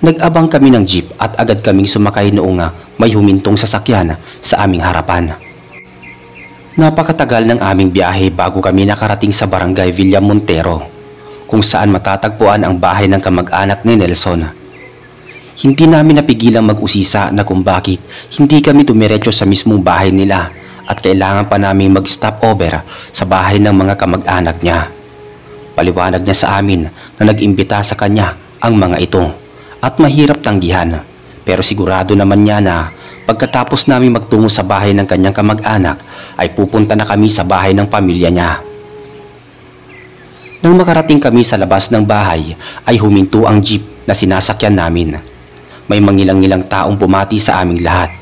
Nag-abang kami ng jeep at agad kaming sumakay noong may humintong sasakyan sa aming harapan. Napakatagal ng aming biyahe bago kami nakarating sa Barangay Villa Montero, kung saan matatagpuan ang bahay ng kamag-anak ni Nelson. Hindi namin napigilang mag-usisa na kung bakit hindi kami dumiretso sa mismong bahay nila at kailangan pa namin mag-stop over sa bahay ng mga kamag-anak niya. Paliwanag niya sa amin na nag-imbita sa kanya ang mga ito at mahirap tanggihan, pero sigurado naman niya na pagkatapos namin magtungo sa bahay ng kanyang kamag-anak ay pupunta na kami sa bahay ng pamilya niya. Nang makarating kami sa labas ng bahay ay huminto ang jeep na sinasakyan namin. May mangilang-ngilang taong bumati sa aming lahat.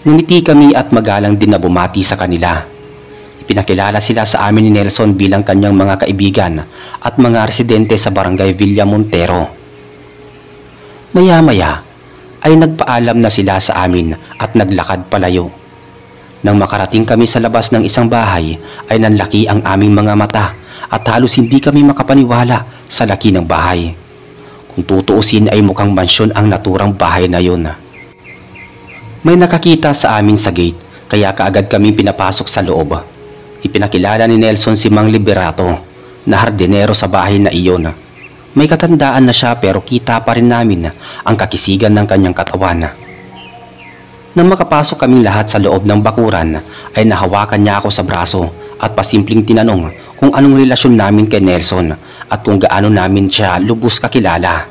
Ngumiti kami at magalang din na bumati sa kanila. Ipinakilala sila sa amin ni Nelson bilang kanyang mga kaibigan at mga residente sa barangay Villa Montero. Maya-maya ay nagpaalam na sila sa amin at naglakad palayo. Nang makarating kami sa labas ng isang bahay ay nanlaki ang aming mga mata at halos hindi kami makapaniwala sa laki ng bahay. Kung tutuusin ay mukhang mansyon ang naturang bahay na yun. May nakakita sa amin sa gate kaya kaagad kami pinapasok sa loob. Ipinakilala ni Nelson si Mang Liberato na hardinero sa bahay na iyon. May katandaan na siya pero kita pa rin namin ang kakisigan ng kanyang katawan. Nang makapasok kaming lahat sa loob ng bakuran ay nahawakan niya ako sa braso at pasimpleng tinanong kung anong relasyon namin kay Nelson at kung gaano namin siya lubos kakilala.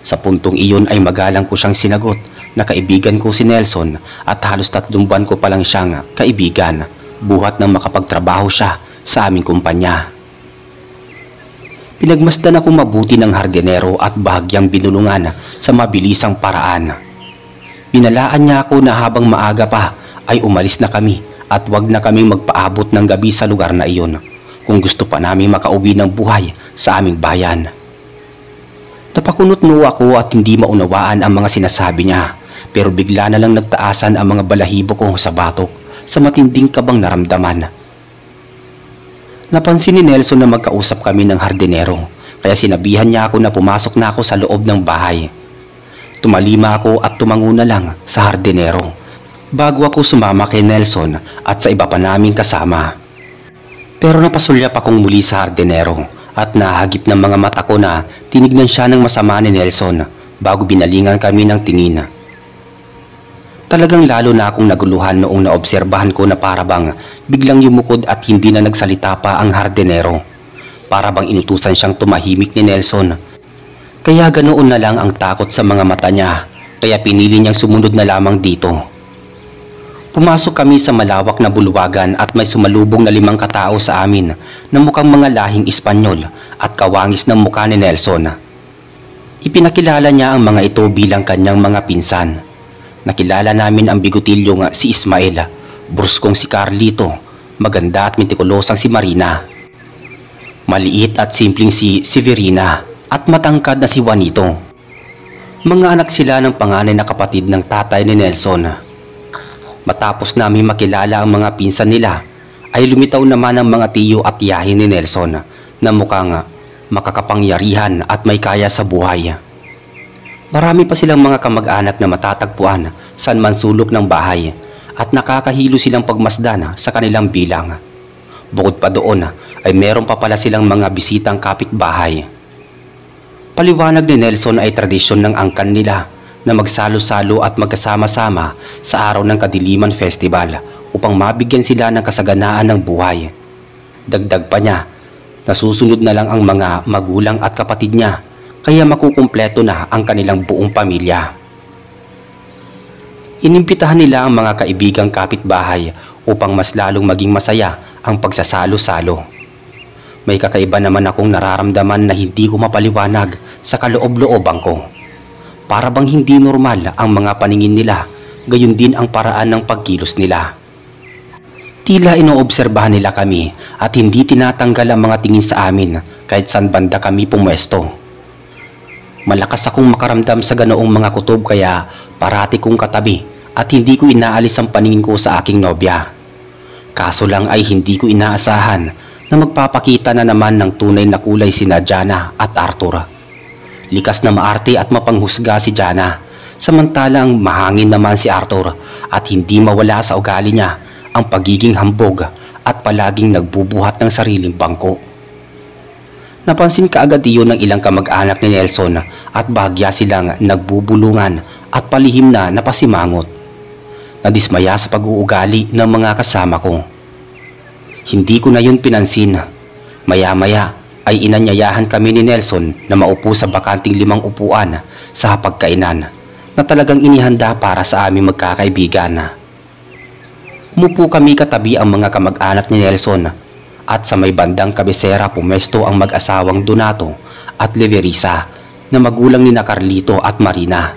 Sa puntong iyon ay magalang ko siyang sinagot na kaibigan ko si Nelson at halos 3 buwan ko pa lang siyang kaibigan buhat nang makapagtrabaho siya sa aming kumpanya. Pinagmasdan ako mabuti ng hardinero at bahagyang binulungan sa mabilisang paraan. Binalaan niya ako na habang maaga pa ay umalis na kami at wag na kaming magpaabot ng gabi sa lugar na iyon kung gusto pa namin makauwi ng buhay sa aming bayan. Napakunot-no ako at hindi maunawaan ang mga sinasabi niya pero bigla na lang nagtaasan ang mga balahibo ko sa batok sa matinding kabang naramdaman. Napansin ni Nelson na magkausap kami ng hardinero kaya sinabihan niya ako na pumasok na ako sa loob ng bahay. Tumalima ako at tumango na lang sa hardinero bago ako sumama kay Nelson at sa iba pa naming kasama. Pero napasulyap akong muli sa hardinero at nahagip ng mga mata ko na tinignan siya ng masama ni Nelson bago binalingan kami ng tingin. Talagang lalo na akong naguluhan noong naobserbahan ko na parabang biglang yumukod at hindi na nagsalita pa ang hardinero. Parabang inutusan siyang tumahimik ni Nelson. Kaya ganoon na lang ang takot sa mga mata niya, kaya pinili niyang sumunod na lamang dito. Pumasok kami sa malawak na bulwagan at may sumalubong na 5 katao sa amin na mukhang mga lahing Espanyol at kawangis ng mukha ni Nelson. Ipinakilala niya ang mga ito bilang kanyang mga pinsan. Nakilala namin ang bigotilyo nga si Ismael, bruskong si Carlito, maganda at metikulosang si Marina, maliit at simpleng si Severina at matangkad na si Juanito. Mga anak sila ng panganay na kapatid ng tatay ni Nelson. Matapos namin makilala ang mga pinsan nila, ay lumitaw naman ang mga tiyo at tiyahin ni Nelson na mukhang makakapangyarihan at may kaya sa buhay. Marami pa silang mga kamag-anak na matatagpuan saan man sulok ng bahay at nakakahilo silang pagmasdan sa kanilang bilang. Bukod pa doon ay meron pa pala silang mga bisitang kapitbahay. Paliwanag ni Nelson ay tradisyon ng angkan nila na magsalo-salo at magkasama-sama sa araw ng Kadiliman Festival upang mabigyan sila ng kasaganaan ng buhay. Dagdag pa niya, nasusunod na lang ang mga magulang at kapatid niya kaya makukumpleto na ang kanilang buong pamilya. Inimbitahan nila ang mga kaibigang kapitbahay upang mas lalong maging masaya ang pagsasalo-salo. May kakaiba naman akong nararamdaman na hindi ko mapaliwanag sa kaloob-looban ko. Para bang hindi normal ang mga paningin nila, gayon din ang paraan ng pagkilos nila. Tila inoobserbahan nila kami at hindi tinatanggal ang mga tingin sa amin kahit saan banda kami pumwesto. Malakas akong makaramdam sa ganoong mga kutob kaya parati kong katabi at hindi ko inaalis ang paningin ko sa aking nobya. Kaso lang ay hindi ko inaasahan na magpapakita na naman ng tunay na kulay sina Jana at Arthur. Likas na maarte at mapanghusga si Jana, samantalang mahangin naman si Arthur at hindi mawala sa ugali niya ang pagiging hambog at palaging nagbubuhat ng sariling bangko. Napansin kaagad iyon ng ilang kamag-anak ni Nelson at bahagya silang nagbubulungan at palihim na napasimangot. Nadismaya sa pag-uugali ng mga kasama ko. Hindi ko na yun pinansin. Maya-maya ay inanyayahan kami ni Nelson na maupo sa bakanting 5 upuan sa hapagkainan na talagang inihanda para sa aming magkakaibigan. Umupo kami katabi ang mga kamag-anak ni Nelson at sa may bandang kabisera pumesto ang mag-asawang Donato at Leverisa na magulang ni na Carlito at Marina.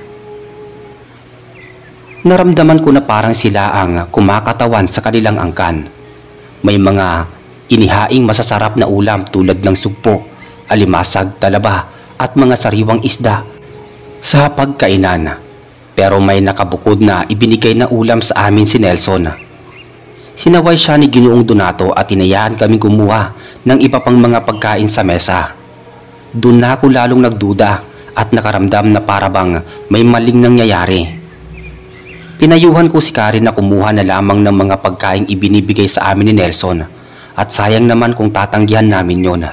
Naramdaman ko na parang sila ang kumakatawan sa kanilang angkan. May mga inihaing masasarap na ulam tulad ng sugpo, alimasag, talaba at mga sariwang isda sa pagkainan. Pero may nakabukod na ibinigay na ulam sa amin si Nelson. Sinaway siya ni Ginoong Donato at tinayaan kaming kumuha ng iba pang mga pagkain sa mesa. Doon na ako lalong nagduda at nakaramdam na parabang may maling nangyayari. Pinayuhan ko si Karen na kumuha na lamang ng mga pagkain ibinibigay sa amin ni Nelson at sayang naman kung tatanggihan namin yon.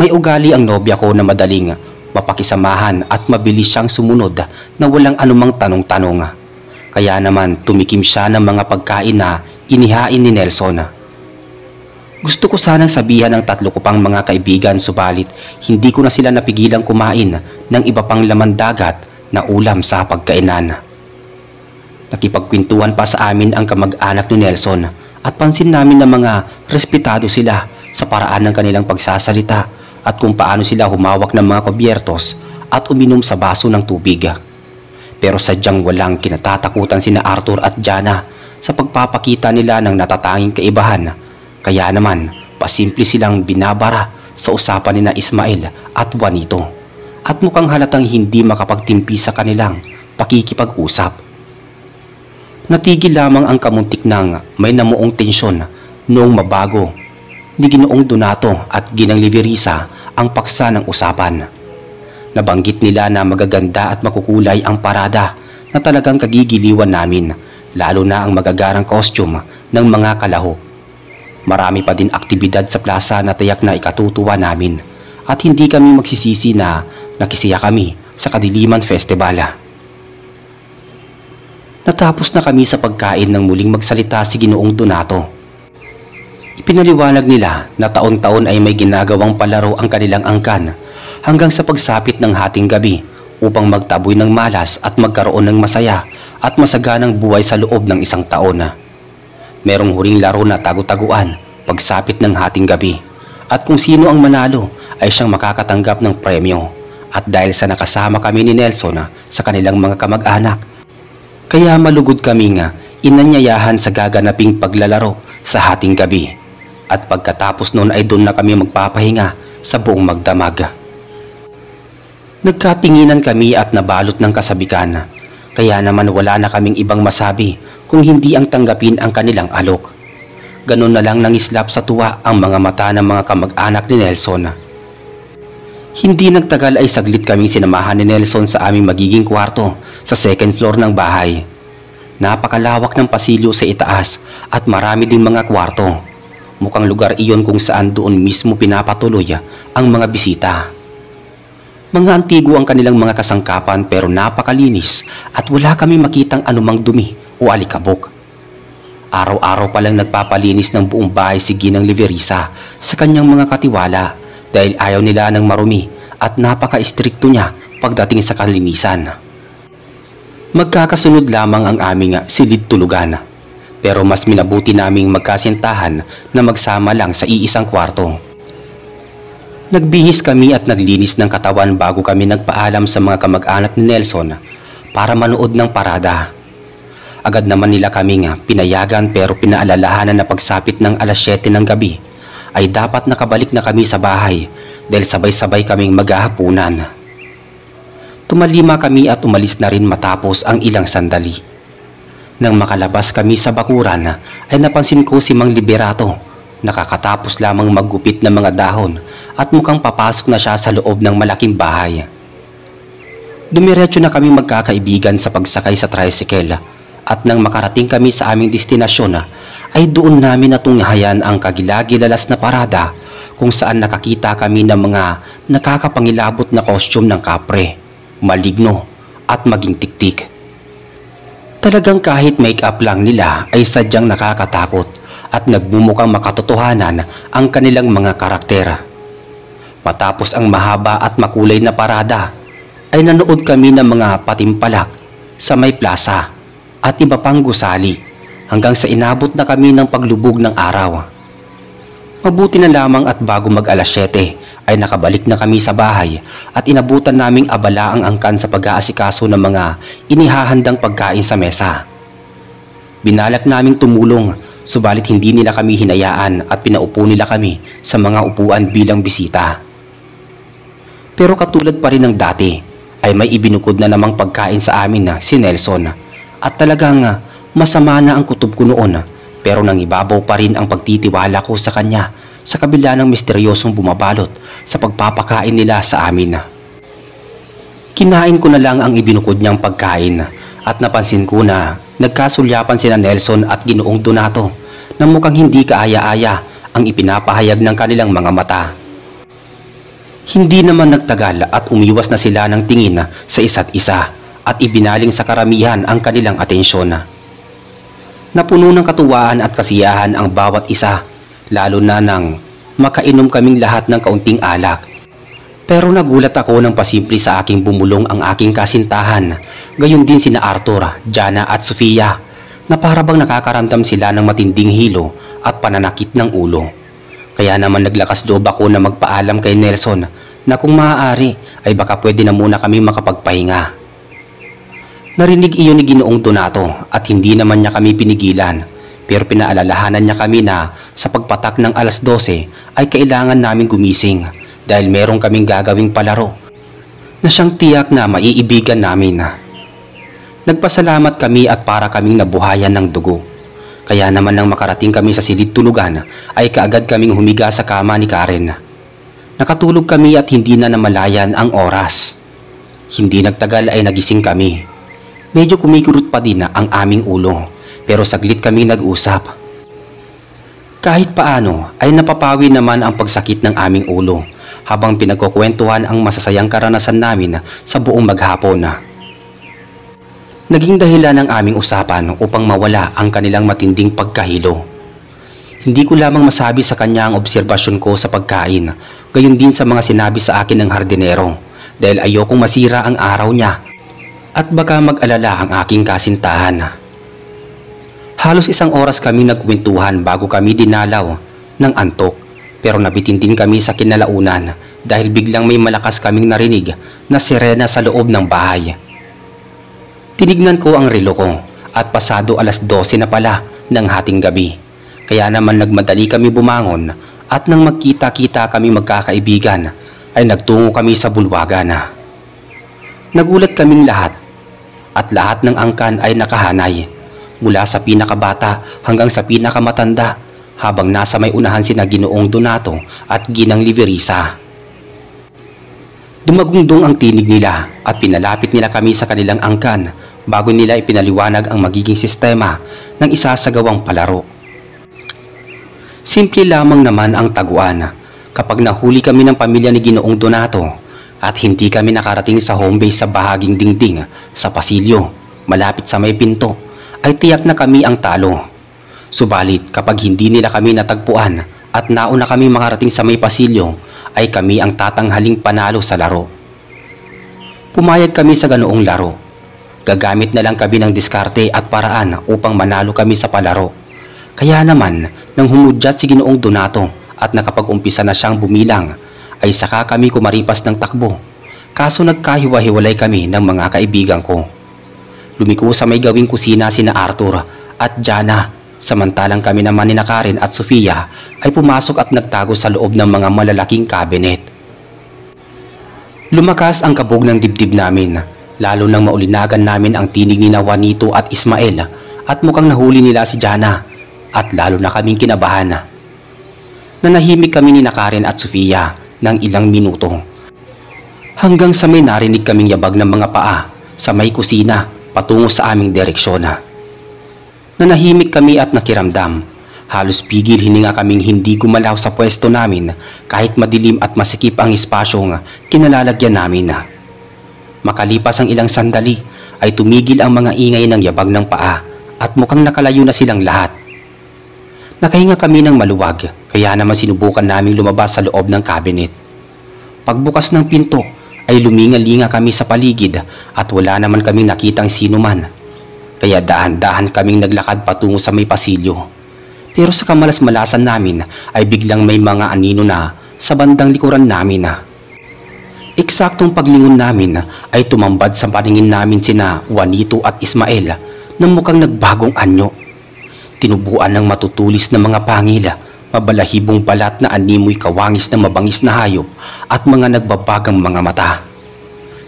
May ugali ang nobya ko na madaling mapakisamahan at mabilis siyang sumunod na walang anumang tanong-tanong. Kaya naman tumikim siya ng mga pagkain na inihain ni Nelson. Gusto ko sanang sabihan ang 3 ko pang mga kaibigan subalit hindi ko na sila napigilang kumain ng iba pang laman dagat na ulam sa pagkainan. Nakipagkwentuhan pa sa amin ang kamag-anak ni Nelson at pansin namin na mga respetado sila sa paraan ng kanilang pagsasalita at kung paano sila humawak ng mga kubyertos at uminom sa baso ng tubig. Pero sadyang walang kinatatakutan sina Arthur at Jana sa pagpapakita nila ng natatanging kaibahan. Kaya naman, pasimple silang binabara sa usapan ni na Ismael at Juanito at mukhang halatang hindi makapagtimpi sa kanilang pakikipag-usap. Natigil lamang ang kamuntik ng may namuong tensyon noong mabago ni Ginoong Donato at Ginang Liverisa ang paksa ng usapan. Nabanggit nila na magaganda at makukulay ang parada na talagang kagigiliwan namin, lalo na ang magagarang costume ng mga kalahok. Marami pa din aktibidad sa plaza na tiyak na ikatutuwa namin at hindi kami magsisisi na nakisiya kami sa Kadiliman Festival. Natapos na kami sa pagkain nang muling magsalita si Ginoong Donato. Ipinaliwanag nila na taon-taon ay may ginagawang palaro ang kanilang angkan hanggang sa pagsapit ng hating gabi upang magtaboy ng malas at magkaroon ng masaya at masaganang buhay sa loob ng isang taon. Merong huling laro na tagu-taguan pagsapit ng hating gabi at kung sino ang manalo ay siyang makakatanggap ng premyo. At dahil sa nakasama kami ni Nelson sa kanilang mga kamag-anak, kaya malugod kaming inanyayahan sa gaganaping paglalaro sa hating gabi. At pagkatapos noon ay doon na kami magpapahinga sa buong magdamag. Nagkatinginan kami at nabalot ng kasabikan, kaya naman wala na kaming ibang masabi kung hindi ang tanggapin ang kanilang alok. Ganun na lang nangislap sa tuwa ang mga mata ng mga kamag-anak ni Nelson. Hindi nagtagal ay saglit kaming sinamahan ni Nelson sa aming magiging kwarto sa 2nd floor ng bahay. Napakalawak ng pasilyo sa itaas at marami ding mga kwarto. Mukhang lugar iyon kung saan doon mismo pinapatuloy ang mga bisita. Mga antigo ang kanilang mga kasangkapan pero napakalinis at wala kami makitang anumang dumi o alikabok. Araw-araw palang nagpapalinis ng buong bahay si Ginang Liverisa sa kanyang mga katiwala dahil ayaw nila ng marumi at napaka-istrikto niya pagdating sa kalinisan. Magkakasunod lamang ang aming silid tulugan. Pero mas minabuti naming magkasintahan na magsama lang sa iisang kwarto. Nagbihis kami at naglinis ng katawan bago kami nagpaalam sa mga kamag-anak ni Nelson para manood ng parada. Agad naman nila kaming pinayagan pero pinaalalahanan na pagsapit ng alas 7 ng gabi ay dapat nakabalik na kami sa bahay dahil sabay-sabay kaming maghahapunan. Tumalima kami at umalis na rin matapos ang ilang sandali. Nang makalabas kami sa bakuran ay napansin ko si Mang Liberato. Nakakatapos lamang maggupit ng mga dahon at mukhang papasok na siya sa loob ng malaking bahay. Dumiretso na kami magkakaibigan sa pagsakay sa tricycle at nang makarating kami sa aming destinasyon ay doon namin natunghayan ang kagilagilalas na parada kung saan nakakita kami ng mga nakakapangilabot na costume ng kapre, maligno at maging tiktik. Talagang kahit make-up lang nila ay sadyang nakakatakot at nagmumukhang makatotohanan ang kanilang mga karakter. Matapos ang mahaba at makulay na parada, ay nanood kami ng mga patimpalak sa may plaza at iba pang gusali hanggang sa inabot na kami ng paglubog ng araw. Mabuti na lamang at bago mag alas 7 ay nakabalik na kami sa bahay at inabutan naming abala ang angkan sa pag-aasikaso ng mga inihahandang pagkain sa mesa. Binalak naming tumulong, subalit hindi nila kami hinayaan at pinaupo nila kami sa mga upuan bilang bisita. Pero katulad pa rin ng dati ay may ibinukod na namang pagkain sa amin na si Nelson at talagang masama na ang kutob ko noon, pero nangibabaw pa rin ang pagtitiwala ko sa kanya sa kabila ng misteryosong bumabalot sa pagpapakain nila sa amin. Kinain ko na lang ang ibinukod niyang pagkain at napansin ko na nagkasulyapan sina Nelson at Ginoong Donato na mukhang hindi kaaya-aya ang ipinapahayag ng kanilang mga mata. Hindi naman nagtagal at umiwas na sila ng tingin sa isa't isa at ibinaling sa karamihan ang kanilang atensyon. Napuno ng katuwaan at kasiyahan ang bawat isa, lalo na nang makainom kaming lahat ng kaunting alak. Pero nagulat ako nang pasimple sa aking bumulong ang aking kasintahan, gayon din sina Arthur, Jana at Sofia, na para bang nakakaramdam sila ng matinding hilo at pananakit ng ulo. Kaya naman naglakas loob ako na magpaalam kay Nelson na kung maaari ay baka pwede na muna kami makapagpahinga. Narinig iyon ni Ginoong Donato at hindi naman niya kami pinigilan, pero pinaalalahanan niya kami na sa pagpatak ng alas 12 ay kailangan namin gumising dahil meron kaming gagawing palaro na siyang tiyak na maiibigan namin. Nagpasalamat kami at para kaming nabuhayan ng dugo. Kaya naman nang makarating kami sa silid tulugan ay kaagad kaming humiga sa kama ni Karen. Nakatulog kami at hindi na namalayan ang oras. Hindi nagtagal ay nagising kami. Medyo kumikirot pa din ang aming ulo, pero saglit kami nag-usap. Kahit paano ay napapawi naman ang pagsakit ng aming ulo habang pinagkukwentuhan ang masasayang karanasan namin sa buong maghapon. Naging dahilan ng aming usapan upang mawala ang kanilang matinding pagkahilo. Hindi ko lamang masabi sa kanya ang obserbasyon ko sa pagkain, gayon din sa mga sinabi sa akin ng hardinero, dahil ayokong masira ang araw niya at baka mag-alala ang aking kasintahan. Halos 1 oras kami nagkwentuhan bago kami dinalaw ng antok, pero nabitin din kami sa kinalaunan dahil biglang may malakas kaming narinig na sirena sa loob ng bahay. Tinignan ko ang relo ko at pasado alas 12 na pala ng hating gabi, kaya naman nagmadali kami bumangon at nang magkita-kita kami magkakaibigan ay nagtungo kami sa bulwagan. Nagulat kaming lahat at lahat ng angkan ay nakahanay mula sa pinakabata hanggang sa pinakamatanda habang nasa may unahan sina Ginoong Donato at Ginang Liverisa. Dumagundong ang tinig nila at pinalapit nila kami sa kanilang angkan bago nila ipinaliwanag ang magiging sistema ng isasagawang palaro. Simple lamang naman ang taguan. Kapag nahuli kami ng pamilya ni Ginoong Donato at hindi kami nakarating sa home base sa bahaging dingding sa pasilyo malapit sa may pinto, ay tiyak na kami ang talo. Subalit kapag hindi nila kami natagpuan at nauna kami makarating sa may pasilyo, ay kami ang tatanghaling panalo sa laro. Pumayag kami sa ganoong laro. Gagamit na lang kami ng diskarte at paraan upang manalo kami sa palaro. Kaya naman nang humudyat si Ginoong Donato at nakapag-umpisa na siyang bumilang, ay saka kami kumaripas ng takbo. Kaso nagkahiwa-hiwalay kami ng mga kaibigan ko. Lumiko sa may gawing kusina sina Arthur at Jana, samantalang kami naman ni Karen at Sofia ay pumasok at nagtago sa loob ng mga malalaking kabinet. Lumakas ang kabog ng dibdib namin, lalo nang maulinagan namin ang tinig ni Juanito at Ismael at mukhang nahuli nila si Jana at lalo na kaming kinabahan. Nanahimik kami ni Karen at Sofia ng ilang minuto hanggang sa may narinig kaming yabag ng mga paa sa may kusina patungo sa aming direksyon. Nanahimik kami at nakiramdam. Halos pigil hininga kaming hindi gumalaw sa pwesto namin kahit madilim at masikip ang espasyong kinalalagyan namin. Makalipas ang ilang sandali ay tumigil ang mga ingay ng yabag ng paa at mukhang nakalayo na silang lahat. Nakahinga kami ng maluwag, kaya naman sinubukan naming lumabas sa loob ng cabinet. Pagbukas ng pinto ay luminga-linga kami sa paligid at wala naman kaming nakitang sino man. Kaya dahan-dahan kaming naglakad patungo sa may pasilyo. Pero sa kamalas-malasan namin ay biglang may mga anino na sa bandang likuran namin. Eksaktong paglingon namin ay tumambad sa paningin namin sina Juanito at Ismael na mukhang nagbagong anyo. Tinubuan ng matutulis na mga pangil, mabalahibong balat na animoy kawangis na mabangis na hayop at mga nagbabagang mga mata.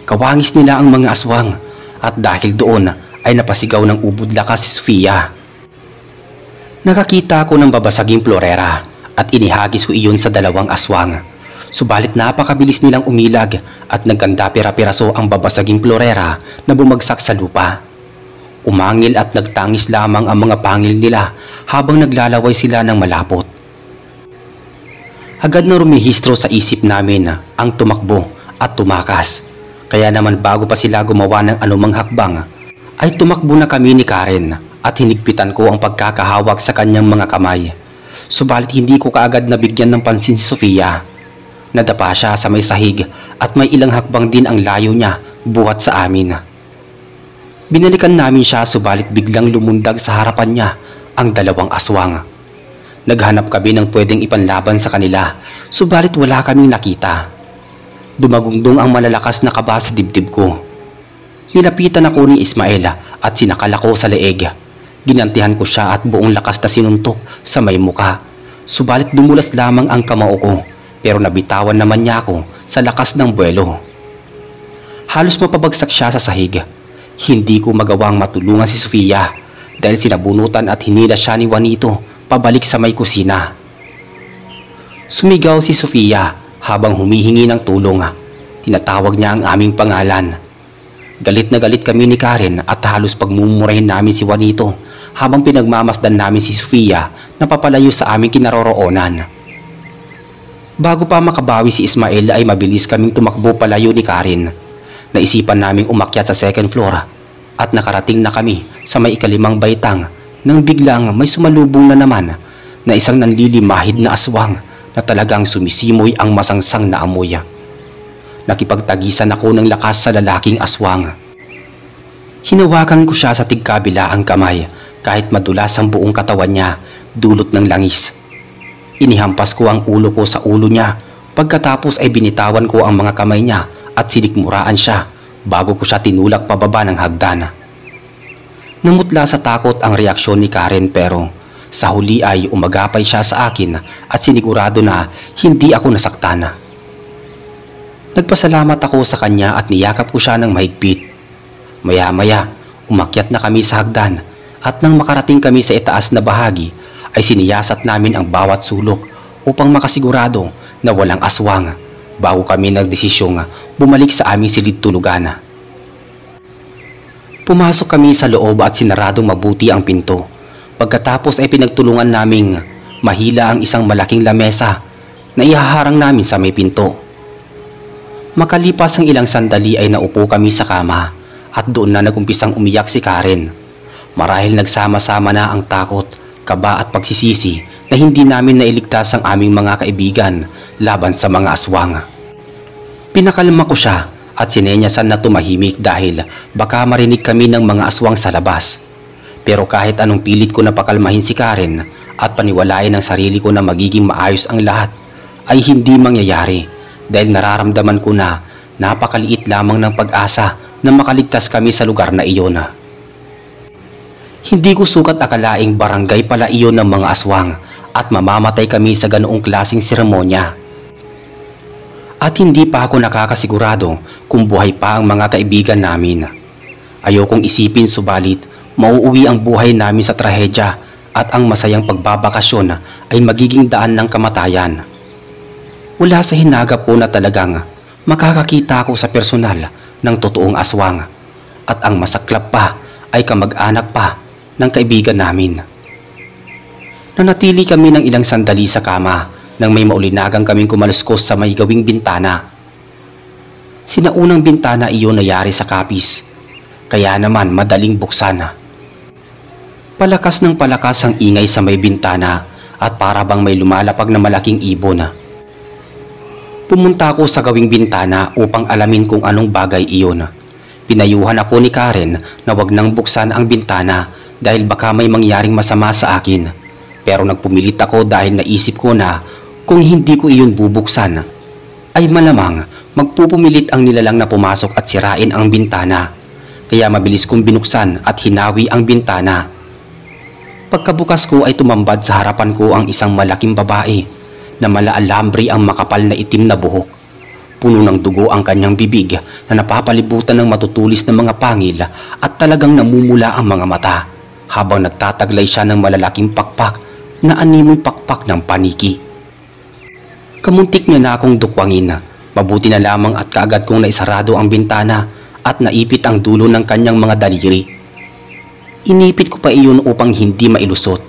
Kawangis nila ang mga aswang at dahil doon ay napasigaw ng ubod lakas si Sofia. Nakakita ako ng babasaging florera at inihagis ko iyon sa dalawang aswang. Subalit napakabilis nilang umilag at nagkanda pira-piraso ang babasaging florera na bumagsak sa lupa. Umangil at nagtangis lamang ang mga pangil nila habang naglalaway sila ng malapot. Agad na rumihistro sa isip namin ang tumakbo at tumakas. Kaya naman bago pa sila gumawa ng anumang hakbang, ay tumakbo na kami ni Karen at hinigpitan ko ang pagkakahawak sa kanyang mga kamay. Subalit hindi ko kaagad nabigyan ng pansin si Sofia. Nadapa siya sa may sahig at may ilang hakbang din ang layo niya buhat sa amin. Binalikan namin siya subalit biglang lumundag sa harapan niya ang dalawang aswang. Naghanap kami ng pwedeng ipanlaban sa kanila subalit wala kaming nakita. Dumagungdong ang malalakas na kaba sa dibdib ko. Nilapitan ako ni Ismael at sinakal ako sa leeg. Ginantihan ko siya at buong lakas na sinuntok sa may muka. Subalit dumulas lamang ang kamao ko pero nabitawan naman niya ako sa lakas ng buwelo. Halos mapabagsak siya sa sahig. Hindi ko magawang matulungan si Sofia dahil sinabunutan at hinila siya ni Juanito pabalik sa may kusina. Sumigaw si Sofia habang humihingi ng tulong. Tinatawag niya ang aming pangalan. Galit na galit kami ni Karen at halos pagmumurahin namin si Juanito habang pinagmamasdan namin si Sofia na papalayo sa aming kinaroroonan. Bago pa makabawi si Ismael ay mabilis kaming tumakbo palayo ni Karen. Naisipan naming umakyat sa second floor at nakarating na kami sa may ikalimang baitang nang biglang may sumalubong na naman na isang nanlilimahid na aswang na talagang sumisimoy ang masangsang na amoy. Nakipagtagisan ako ng lakas sa lalaking aswang. Hinawakan ko siya sa tigkabilaang kamay kahit madulas ang buong katawan niya dulot ng langis. Inihampas ko ang ulo ko sa ulo niya pagkatapos ay binitawan ko ang mga kamay niya at sinikmuraan siya bago ko siya tinulak pababa ng hagdan. Namutla sa takot ang reaksyon ni Karen pero sa huli ay umagapay siya sa akin at sinigurado na hindi ako nasaktan. Nagpasalamat ako sa kanya at niyakap ko siya ng mahigpit. Maya-maya, umakyat na kami sa hagdan at nang makarating kami sa itaas na bahagi ay siniyasat namin ang bawat sulok upang makasigurado na walang aswang bago kami nagdesisyong bumalik sa aming silid tulugan. Pumasok kami sa loob at sinaradong mabuti ang pinto. Pagkatapos ay pinagtulungan naming mahila ang isang malaking lamesa na ihaharang namin sa may pinto. Makalipas ang ilang sandali ay naupo kami sa kama at doon na nagumpisang umiyak si Karen. Marahil nagsama-sama na ang takot, kaba at pagsisisi na hindi namin nailigtas ang aming mga kaibigan laban sa mga aswang. Pinakalma ko siya at sinenyasan na tumahimik dahil baka marinig kami ng mga aswang sa labas. Pero kahit anong pilit ko na pakalmahin si Karen at paniwalain ang sarili ko na magiging maayos ang lahat ay hindi mangyayari dahil nararamdaman ko na napakaliit lamang ng pag-asa na makaligtas kami sa lugar na iyon. Hindi ko sukat akalaing barangay pala iyon ng mga aswang at mamamatay kami sa ganoong klaseng seremonya. At hindi pa ako nakakasigurado kung buhay pa ang mga kaibigan namin. Ayokong isipin subalit mauuwi ang buhay namin sa trahedya at ang masayang pagbabakasyon ay magiging daan ng kamatayan. Wala sa hinagap ko na talagang makakakita ako sa personal ng totoong aswang at ang masaklap pa ay kamag-anak pa ng kaibigan namin. Nanatili kami ng ilang sandali sa kama nang may maulinagang kaming kumaluskos sa may gawing bintana. Sinaunang bintana iyon nayari sa kapis, kaya naman madaling buksan. Palakas ng palakas ang ingay sa may bintana at para bang may lumalapag na malaking ibon. Pumunta ako sa gawing bintana upang alamin kung anong bagay iyon. Pinayuhan ako ni Karen na wag nang buksan ang bintana dahil baka may mangyaring masama sa akin. Pero nagpumilit ako dahil naisip ko na kung hindi ko iyon bubuksan, ay malamang magpupumilit ang nilalang na pumasok at sirain ang bintana. Kaya mabilis kong binuksan at hinawi ang bintana. Pagkabukas ko ay tumambad sa harapan ko ang isang malaking babae na malaalambre ang makapal na itim na buhok. Puno ng dugo ang kanyang bibig na napapalibutan ng matutulis na mga pangil at talagang namumula ang mga mata habang nagtataglay siya ng malalaking pakpak na animoy pakpak ng paniki. Kamuntik niya na akong dukwangin. Mabuti na lamang at kaagad kong naisarado ang bintana at naipit ang dulo ng kanyang mga daliri. Inipit ko pa iyon upang hindi mailusot.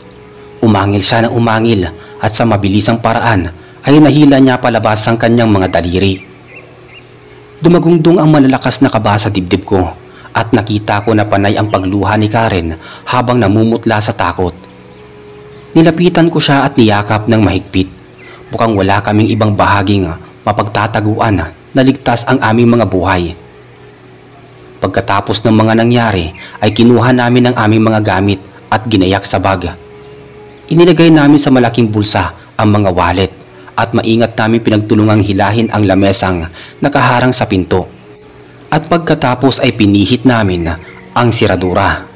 Umangil siya ng umangil at sa mabilisang paraan ay nahila niya palabas ang kanyang mga daliri. Dumagungdong ang malalakas na kaba sa dibdib ko at nakita ko na panay ang pagluha ni Karen habang namumutla sa takot. Nilapitan ko siya at niyakap ng mahigpit. Mukhang wala kaming ibang bahaging mapagtataguan na ligtas ang aming mga buhay. Pagkatapos ng mga nangyari ay kinuha namin ang aming mga gamit at ginayak sa bag. Inilagay namin sa malaking bulsa ang mga wallet at maingat namin pinagtulungang hilahin ang lamesang nakaharang sa pinto. At pagkatapos ay pinihit namin ang siradura.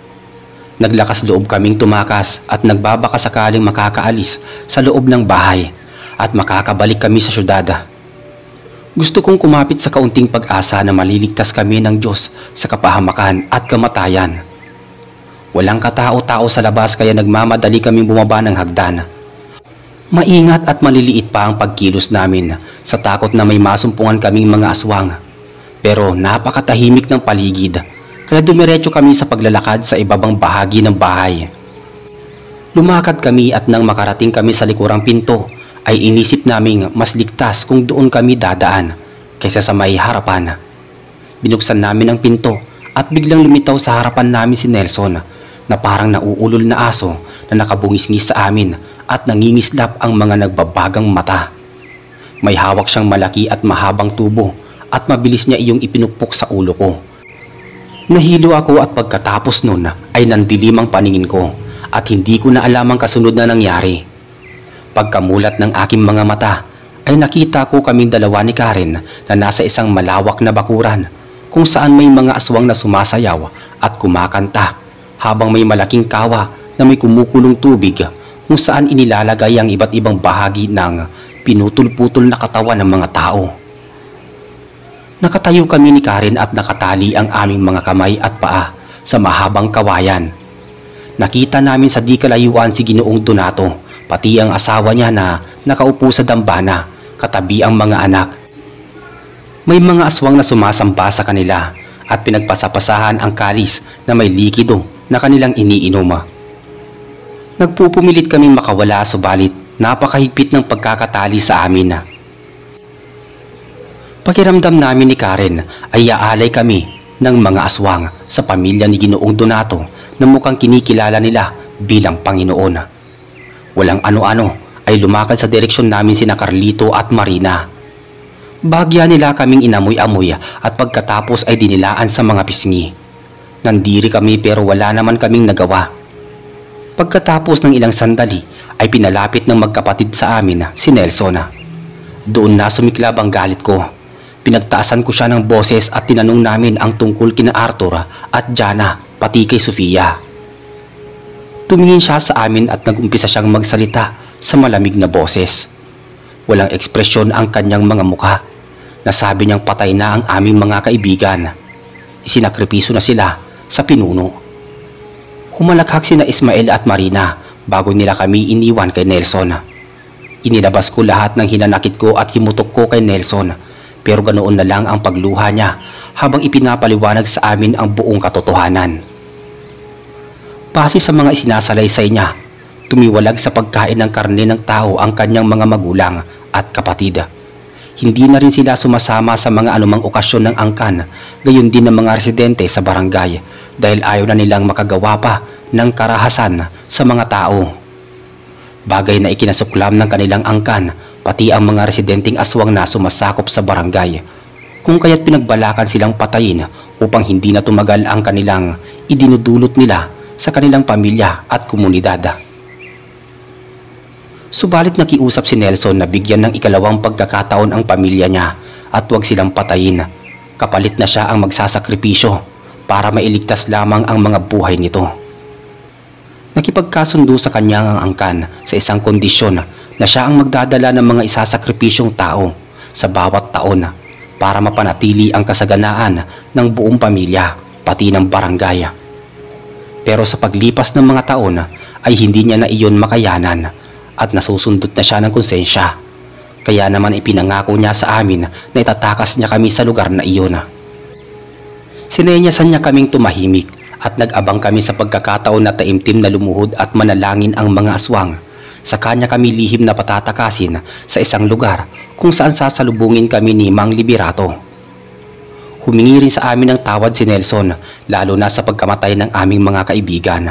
Naglakas loob kaming tumakas at nagbabaka sakaling makakaalis sa loob ng bahay at makakabalik kami sa syudad. Gusto kong kumapit sa kaunting pag-asa na maliligtas kami ng Diyos sa kapahamakan at kamatayan. Walang katao-tao sa labas kaya nagmamadali kaming bumaba ng hagdan. Maingat at maliliit pa ang pagkilos namin sa takot na may masumpungan kaming mga aswang. Pero napakatahimik ng paligid kaya dumiretso kami sa paglalakad sa ibabang bahagi ng bahay. Lumakad kami at nang makarating kami sa likurang pinto ay inisip naming mas ligtas kung doon kami dadaan kaysa sa may harapan. Binuksan namin ang pinto at biglang lumitaw sa harapan namin si Nelson na parang nauulol na aso na nakabungis-ngis sa amin at nangingislap ang mga nagbabagang mata. May hawak siyang malaki at mahabang tubo at mabilis niya iyong ipinukpok sa ulo ko. Nahilo ako at pagkatapos nun ay nandilim ang paningin ko at hindi ko na alam ang kasunod na nangyari. Pagkamulat ng aking mga mata ay nakita ko kaming dalawa ni Karen na nasa isang malawak na bakuran kung saan may mga aswang na sumasayaw at kumakanta habang may malaking kawa na may kumukulong tubig kung saan inilalagay ang iba't ibang bahagi ng pinutol-putol na katawan ng mga tao. Nakatayo kami ni Karen at nakatali ang aming mga kamay at paa sa mahabang kawayan. Nakita namin sa di kalayuan si Ginoong Donato pati ang asawa niya na nakaupo sa dambana katabi ang mga anak. May mga aswang na sumasamba sa kanila at pinagpasapasahan ang kalis na may likido na kanilang iniinom. Nagpupumilit kaming makawala subalit napakahigpit ng pagkakatali sa amin. Pakiramdam namin ni Karen ay aalay kami ng mga aswang sa pamilya ni Ginoong Donato na mukhang kinikilala nila bilang Panginoon. Walang ano-ano ay lumakad sa direksyon namin sina Carlito at Marina. Bahagya nila kaming inamoy-amoy at pagkatapos ay dinilaan sa mga pisngi. Nandiri kami pero wala naman kaming nagawa. Pagkatapos ng ilang sandali ay pinalapit ng magkapatid sa amin si Nelson. Doon na sumiklab ang galit ko. Pinagtaasan ko siya ng boses at tinanong namin ang tungkol kina Arthur at Jana pati kay Sofia. Tumingin siya sa amin at nagumpisa siyang magsalita sa malamig na boses. Walang ekspresyon ang kanyang mga mukha. Nasabi niyang patay na ang aming mga kaibigan. Isinakripiso na sila sa pinuno. Humalakhak sina Ismael at Marina bago nila kami iniwan kay Nelson. Inilabas ko lahat ng hinanakit ko at himutok ko kay Nelson pero ganoon na lang ang pagluha niya habang ipinapaliwanag sa amin ang buong katotohanan. Base sa mga isinasalaysay niya, tumiwalag sa pagkain ng karne ng tao ang kanyang mga magulang at kapatid. Hindi na rin sila sumasama sa mga anumang okasyon ng angkan, gayon din ng mga residente sa barangay dahil ayaw na nilang makagawa pa ng karahasan sa mga tao. Bagay na ikinasuklam ng kanilang angkan, pati ang mga residenteng aswang na sumasakop sa barangay, kung kaya't pinagbalakan silang patayin upang hindi na tumagal ang kanilang idinudulot nila sa kanilang pamilya at komunidad. Subalit nakiusap si Nelson na bigyan ng ikalawang pagkakataon ang pamilya niya at huwag silang patayin. Kapalit na siya ang magsasakripisyo para mailigtas lamang ang mga buhay nito. Nakipagkasundo sa kanya ang angkan sa isang kondisyon na siya ang magdadala ng mga isasakripisyong tao sa bawat taon para mapanatili ang kasaganaan ng buong pamilya pati ng barangay. Pero sa paglipas ng mga taon ay hindi niya na iyon makayanan at nasusundot na siya ng konsensya. Kaya naman ipinangako niya sa amin na itatakas niya kami sa lugar na iyon. Sinenyasan niya kaming tumahimik at nag-abang kami sa pagkakataon na taimtim na lumuhod at manalangin ang mga aswang. Sa kanya kami lihim na patatakasin sa isang lugar kung saan sasalubungin kami ni Mang Liberato. Humingi rin sa amin ng tawad si Nelson, lalo na sa pagkamatay ng aming mga kaibigan.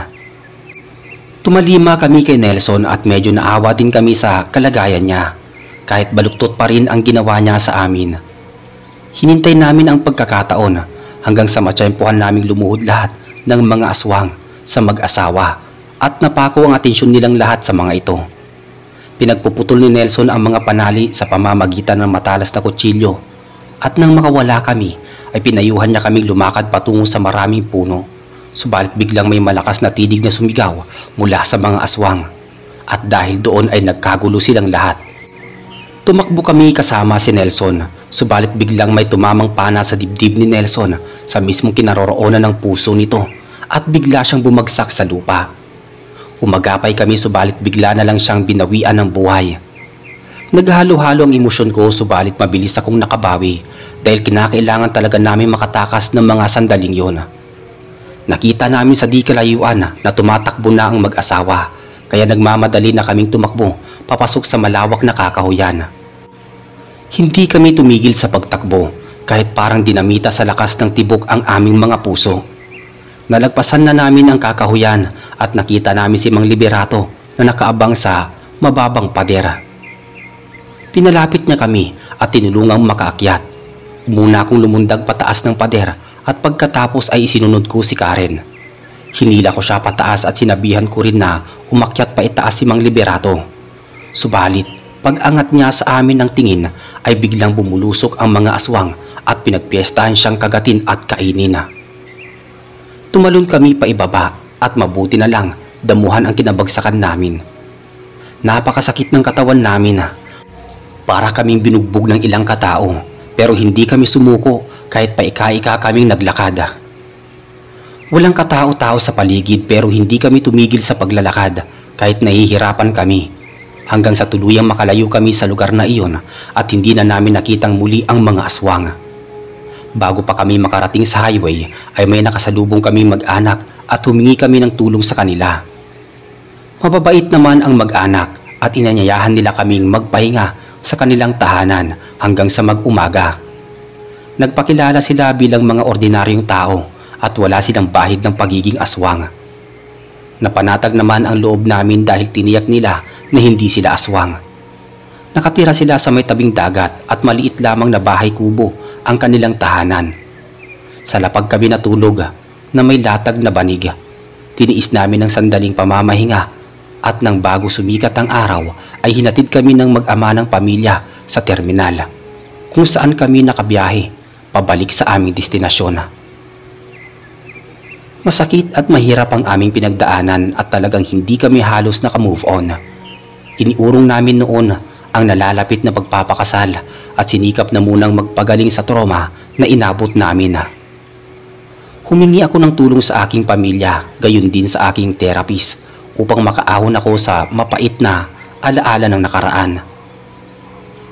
Tumalima kami kay Nelson at medyo naawa din kami sa kalagayan niya, kahit baluktot pa rin ang ginawa niya sa amin. Hinintay namin ang pagkakataon hanggang sa matsyempohan naming lumuhod lahat ng mga aswang sa mag-asawa at napako ang atensyon nilang lahat sa mga ito. Pinagpuputol ni Nelson ang mga panali sa pamamagitan ng matalas na kutsilyo at nang makawala kami ay pinayuhan niya kaming lumakad patungo sa maraming puno. Subalit biglang may malakas na tinig na sumigaw mula sa mga aswang at dahil doon ay nagkagulo silang lahat. Tumakbo kami kasama si Nelson, subalit biglang may tumamang pana sa dibdib ni Nelson sa mismong kinaroroonan ng puso nito at bigla siyang bumagsak sa lupa. Umagapay kami subalit bigla na lang siyang binawian ng buhay. Naghalo-halo ang emosyon ko subalit mabilis akong nakabawi dahil kinakailangan talaga namin makatakas ng mga sandaling yon. Nakita namin sa di kalayuan na tumatakbo na ang mag-asawa, kaya nagmamadali na kaming tumakbo papasok sa malawak na kakahuyan. Hindi kami tumigil sa pagtakbo kahit parang dinamita sa lakas ng tibok ang aming mga puso. Nalagpasan na namin ang kakahuyan at nakita namin si Mang Liberato na nakaabang sa mababang pader. Pinalapit niya kami at tinulungang makaakyat. Muna akong lumundag pataas ng pader at pagkatapos ay isinunod ko si Karen. Hinila ko siya pataas at sinabihan ko rin na umakyat pa itaas si Mang Liberato. Subalit, pag-angat niya sa amin ng tingin ay biglang bumulusok ang mga aswang at pinagpiestahan siyang kagatin at kainin. Tumalon kami pa ibaba at mabuti na lang damuhan ang kinabagsakan namin. Napakasakit ng katawan namin. Para kaming binugbog ng ilang katao pero hindi kami sumuko kahit paika-ika kaming naglakad. Walang katao-tao sa paligid pero hindi kami tumigil sa paglalakad kahit nahihirapan kami. Hanggang sa tuluyang makalayo kami sa lugar na iyon at hindi na namin nakitang muli ang mga aswang. Bago pa kami makarating sa highway ay may nakasalubong kaming mag-anak at humingi kami ng tulong sa kanila. Mababait naman ang mag-anak at inanyayahan nila kaming magpahinga sa kanilang tahanan hanggang sa mag-umaga. Nagpakilala sila bilang mga ordinaryong tao at wala silang bahid ng pagiging aswang. Napanatag naman ang loob namin dahil tiniyak nila na hindi sila aswang. Nakatira sila sa may tabing dagat at maliit lamang na bahay kubo ang kanilang tahanan. Sa lapag kami natulog na may latag na banig. Tiniis namin ng sandaling pamamahinga at nang bago sumikat ang araw ay hinatid kami ng mag-ama ng pamilya sa terminal kung saan kami nakabiyahe pabalik sa aming destinasyon. Masakit at mahirap ang aming pinagdaanan at talagang hindi kami halos naka-move on. Iniurong namin noon ang nalalapit na pagpapakasal at sinikap na munang magpagaling sa trauma na inabot namin. Humingi ako ng tulong sa aking pamilya, gayon din sa aking therapist upang makaahon ako sa mapait na alaala ng nakaraan.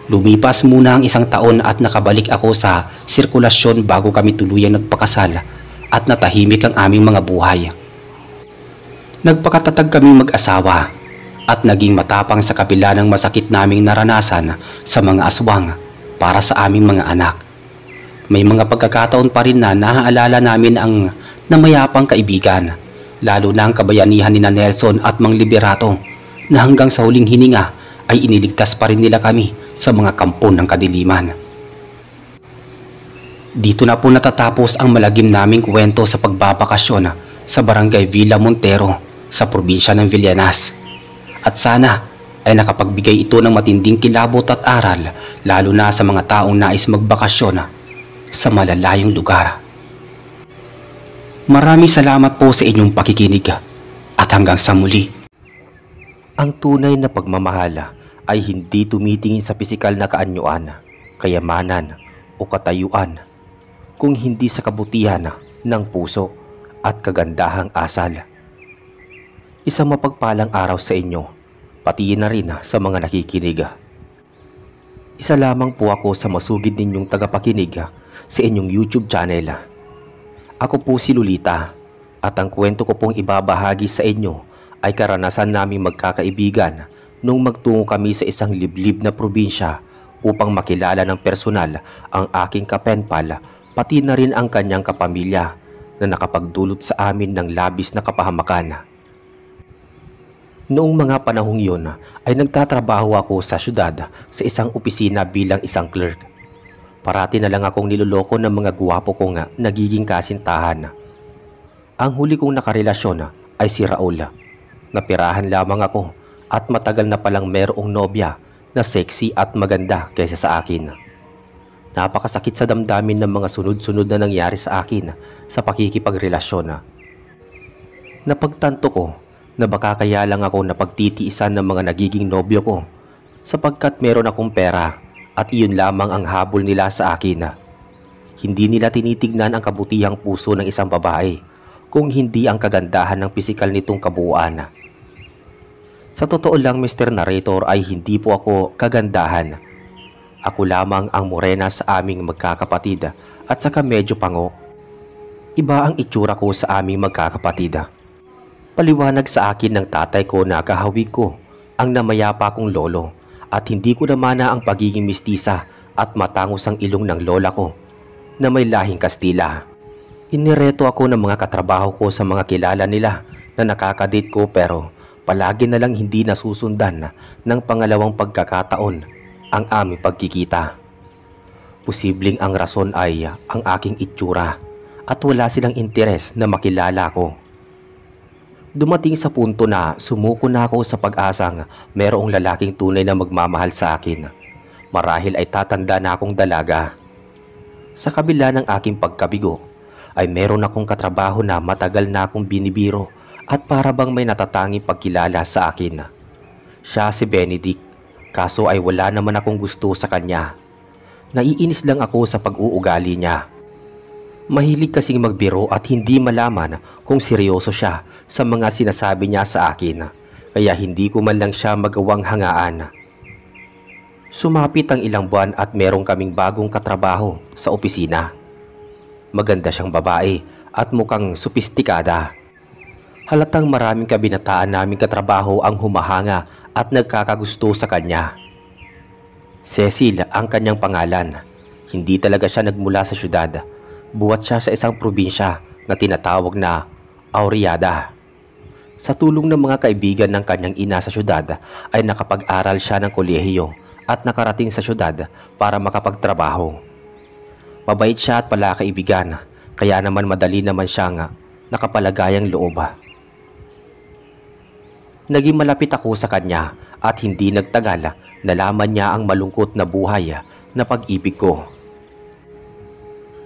Lumipas muna ang 1 taon at nakabalik ako sa sirkulasyon bago kami tuluyang nagpakasal at natahimik ang aming mga buhay. Nagpakatatag kaming mag-asawa at naging matapang sa kabila ng masakit naming naranasan sa mga aswang para sa aming mga anak. May mga pagkakataon pa rin na naaalala namin ang namayapang kaibigan, lalo na ang kabayanihan ni Nelson at Mang Liberato na hanggang sa huling hininga ay iniligtas pa rin nila kami sa mga kampo ng kadiliman. Dito na po natatapos ang malagim naming kwento sa pagbabakasyon sa Barangay Villa Montero sa probinsya ng Villanas. At sana ay nakapagbigay ito ng matinding kilabot at aral, lalo na sa mga taong nais magbakasyon sa malalayong lugar. Maraming salamat po sa inyong pakikinig at hanggang sa muli. Ang tunay na pagmamahal ay hindi tumitingin sa pisikal na kaanyuan, kayamanan o katayuan, kung hindi sa kabutihan ng puso at kagandahang asal. Isang mapagpalang araw sa inyo, pati na rin sa mga nakikinig. Isa lamang po ako sa masugid ninyong tagapakinig sa inyong YouTube channel. Ako po si Lolita at ang kwento ko pong ibabahagi sa inyo ay karanasan naming magkakaibigan nung magtungo kami sa isang liblib na probinsya upang makilala ng personal ang aking kapenpal pati na rin ang kanyang kapamilya na nakapagdulot sa amin ng labis na kapahamakan. Noong mga panahong yun ay nagtatrabaho ako sa syudad sa isang opisina bilang isang clerk. Parati na lang akong niloloko ng mga guwapo kong nagiging kasintahan. Ang huli kong nakarelasyon ay si Raul. Napirahan lamang ako at matagal na palang merong nobya na sexy at maganda kaysa sa akin. Napakasakit sa damdamin ng mga sunod-sunod na nangyari sa akin sa pakikipagrelasyon. Napagtanto ko na baka kaya lang ako napagtitiisan ng mga nagiging nobyo ko sapagkat meron akong pera at iyon lamang ang habol nila sa akin. Hindi nila tinitignan ang kabutihang puso ng isang babae kung hindi ang kagandahan ng pisikal nitong kabuuan. Sa totoo lang, Mr. Narrator, ay hindi po ako kagandahan. Ako lamang ang morena sa aming magkakapatid at saka medyo pango. Iba ang itsura ko sa aming magkakapatid. Paliwanag sa akin ng tatay ko na kahawig ko ang namayapa kong lolo at hindi ko namana ang pagiging mistisa at matangos ang ilong ng lola ko na may lahing Kastila. Inireto ako ng mga katrabaho ko sa mga kilala nila na nakakadate ko pero palagi na lang hindi nasusundan ng pangalawang pagkakataon ang aming pagkikita. Posibleng ang rason ay ang aking itsura at wala silang interes na makilala ko. Dumating sa punto na sumuko na ako sa pag-asang merong lalaking tunay na magmamahal sa akin. Marahil ay tatanda na akong dalaga. Sa kabila ng aking pagkabigo, ay meron akong katrabaho na matagal na akong binibiro at para bang may natatanging pagkilala sa akin. Siya si Benedict, kaso ay wala naman akong gusto sa kanya. Naiinis lang ako sa pag-uugali niya. Mahilig kasing magbiro at hindi malaman kung seryoso siya sa mga sinasabi niya sa akin, kaya hindi ko man lang siya magawang hangaan. Sumapit ang ilang buwan at meron kaming bagong katrabaho sa opisina. Maganda siyang babae at mukhang sopistikada. Halatang maraming kabinataan naming katrabaho ang humahanga at nagkakagusto sa kanya. Cecil ang kanyang pangalan. Hindi talaga siya nagmula sa syudad. Buwat siya sa isang probinsya na tinatawag na Auriada. Sa tulong ng mga kaibigan ng kanyang ina sa syudad ay nakapag-aral siya ng kolehiyo at nakarating sa syudad para makapagtrabaho. Mabait siya at palakaibigan, kaya naman madali naman siyang nakapalagayang loob. Naging malapit ako sa kanya at hindi nagtagal nalaman niya ang malungkot na buhay na pag-ibig ko.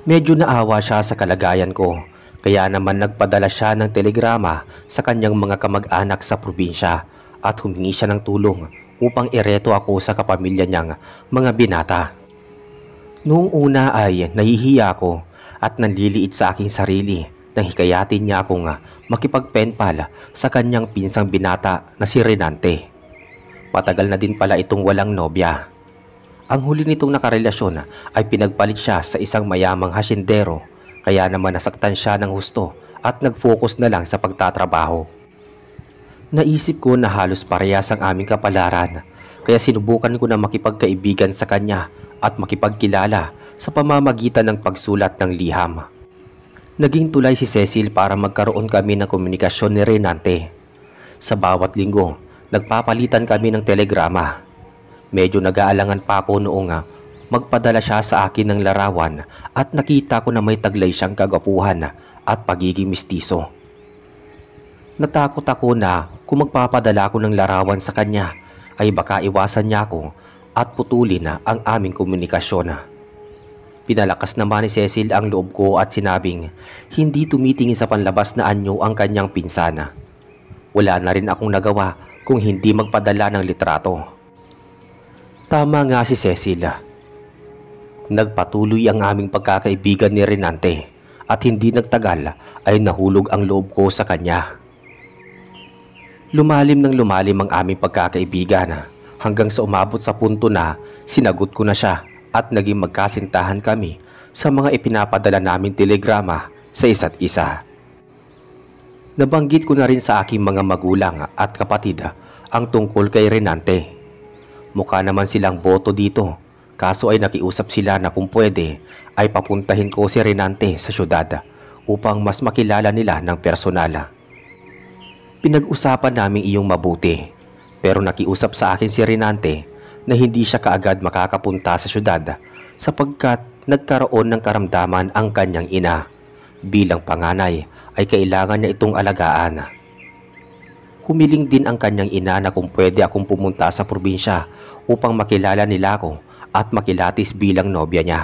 Medyo naawa siya sa kalagayan ko, kaya naman nagpadala siya ng telegrama sa kanyang mga kamag-anak sa probinsya at humingi siya ng tulong upang ireto ako sa kapamilya niyang mga binata. Noong una ay nahihiya ako at nanliliit sa aking sarili nang hikayatin niya akong makipagpenpal sa kanyang pinsang binata na si Renante. Matagal na din pala itong walang nobya. Ang huli nitong nakarelasyon ay pinagpalit siya sa isang mayamang hasyendero, kaya naman nasaktan siya ng husto at nag-focus na lang sa pagtatrabaho. Naisip ko na halos parehas ang aming kapalaran, kaya sinubukan ko na makipagkaibigan sa kanya at makipagkilala sa pamamagitan ng pagsulat ng liham. Naging tulay si Cecil para magkaroon kami ng komunikasyon ni Renante. Sa bawat linggo, nagpapalitan kami ng telegrama. Medyo nag-aalangan pa ako noong magpadala siya sa akin ng larawan at nakita ko na may taglay siyang kagwapuhan at pagiging mistiso. Natakot ako na kung magpapadala ako ng larawan sa kanya ay baka iwasan niya ako at putulin na ang aming komunikasyon. Pinalakas naman ni Cecil ang loob ko at sinabing hindi tumitingin sa panlabas na anyo ang kanyang pinsana. Wala na rin akong nagawa kung hindi magpadala ng litrato. Tama nga si Cecil. Nagpatuloy ang aming pagkakaibigan ni Renante at hindi nagtagal ay nahulog ang loob ko sa kanya. Lumalim ng lumalim ang aming pagkakaibigan hanggang sa umabot sa punto na sinagot ko na siya at naging magkasintahan kami sa mga ipinapadala naming telegrama sa isa't isa. Nabanggit ko na rin sa aking mga magulang at kapatid ang tungkol kay Renante. Mukha naman silang boto dito. Kaso ay nakiusap sila na kung pwede ay papuntahin ko si Renante sa syudad upang mas makilala nila ng personal. Pinag-usapan namin iyong mabuti pero nakiusap sa akin si Renante na hindi siya kaagad makakapunta sa syudad sapagkat nagkaroon ng karamdaman ang kanyang ina. Bilang panganay ay kailangan niya itong alagaan. Humiling din ang kanyang ina na kung pwede akong pumunta sa probinsya upang makilala nila ako at makilatis bilang nobya niya.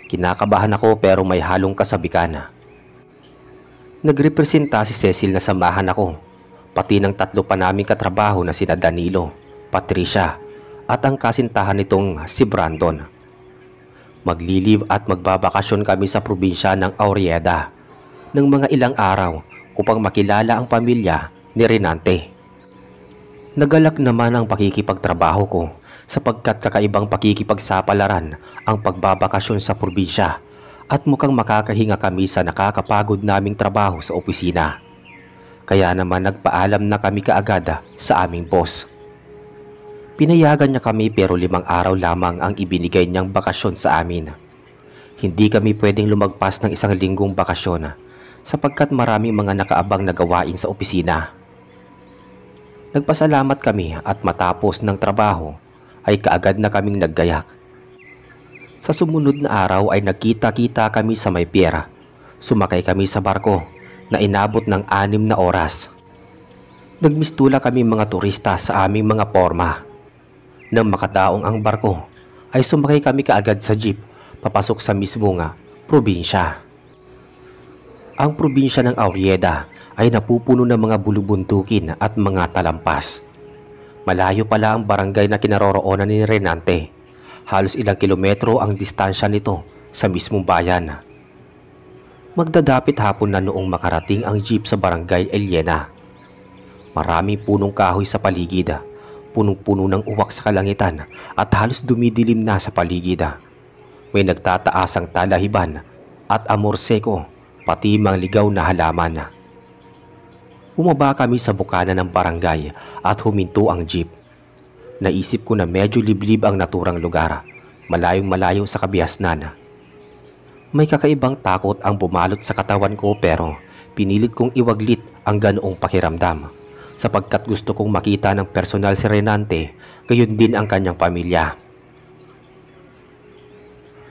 Kinakabahan ako pero may halong kasabikan. Nagrepresenta si Cecil na samahan ako, pati ng 3 pa naming katrabaho na sina Danilo, Patricia at ang kasintahan nitong si Brandon. Maglilive at magbabakasyon kami sa probinsya ng Aurieda ng mga ilang araw upang makilala ang pamilya ni Renante. Nagalak naman ang pakikipagtrabaho ko sapagkat kakaibang pakikipagsapalaran ang pagbabakasyon sa probinsya at mukhang makakahinga kami sa nakakapagod naming trabaho sa opisina. Kaya naman nagpaalam na kami kaagad sa aming boss. Pinayagan niya kami pero 5 araw lamang ang ibinigay niyang bakasyon sa amin. Hindi kami pwedeng lumagpas ng 1 linggong bakasyon sapagkat maraming mga nakaabang na gawain sa opisina. Nagpasalamat kami at matapos ng trabaho ay kaagad na kaming naggayak. Sa sumunod na araw ay nagkita-kita kami sa May Piera. Sumakay kami sa barko na inabot ng 6 na oras. Nagmistula kami mga turista sa aming mga porma. Nang makadaong ang barko ay sumakay kami kaagad sa jeep papasok sa mismong probinsya. Ang probinsya ng Aurieda ay napupuno ng mga bulubuntukin at mga talampas. Malayo pala ang barangay na kinaroroonan ni Renante. Halos ilang kilometro ang distansya nito sa mismong bayan. Magdadapit hapon na noong makarating ang jeep sa barangay Elena. Maraming punong kahoy sa paligid, punong-puno ng uwak sa kalangitan at halos dumidilim na sa paligid. May nagtataasang talahiban at amor seko, pati mga ligaw na halaman. Bumaba kami sa bukana ng barangay at huminto ang jeep. Naisip ko na medyo liblib ang naturang lugar, malayong-malayo sa kabiasnan. May kakaibang takot ang bumalot sa katawan ko pero pinilit kong iwaglit ang ganoong pakiramdam sapagkat gusto kong makita ng personal si Renante, gayon din ang kanyang pamilya.